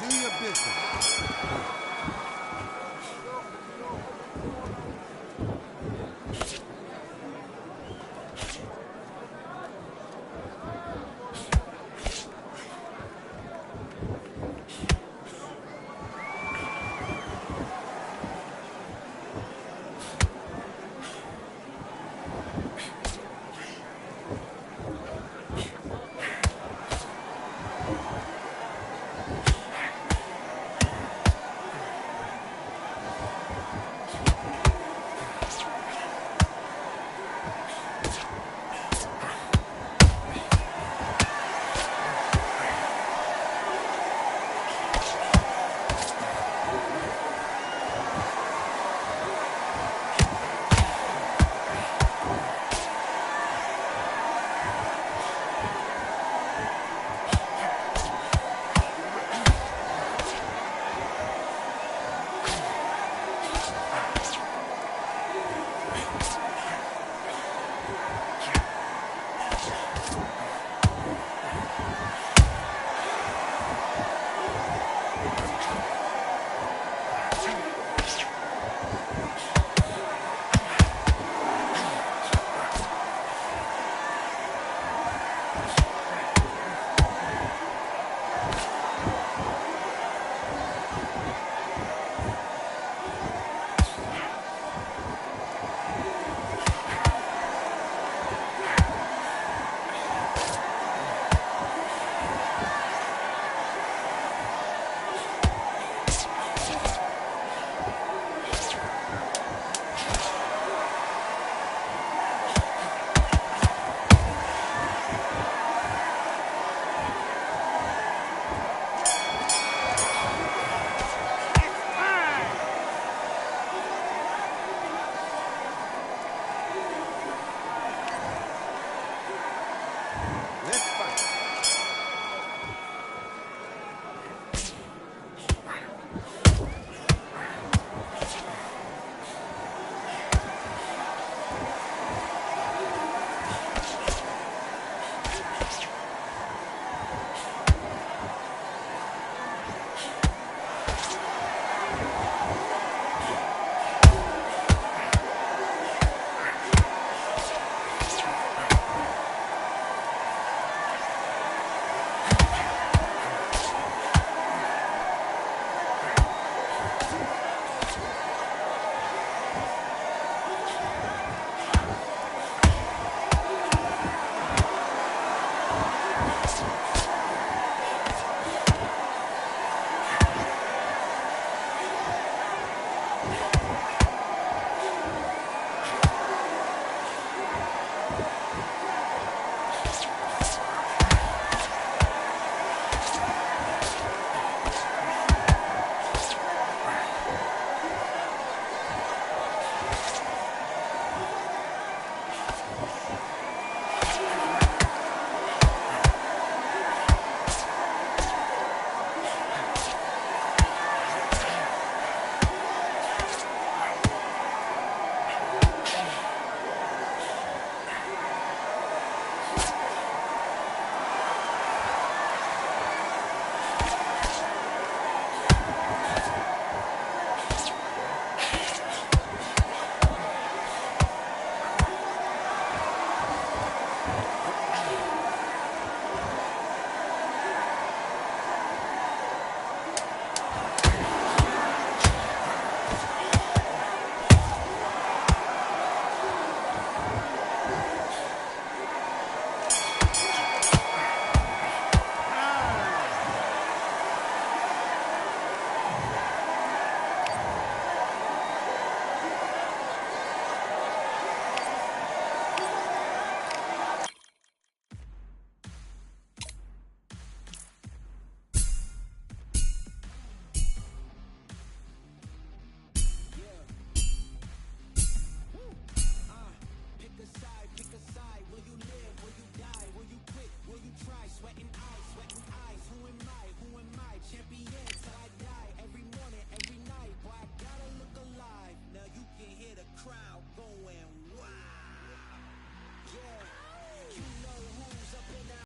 Do your business.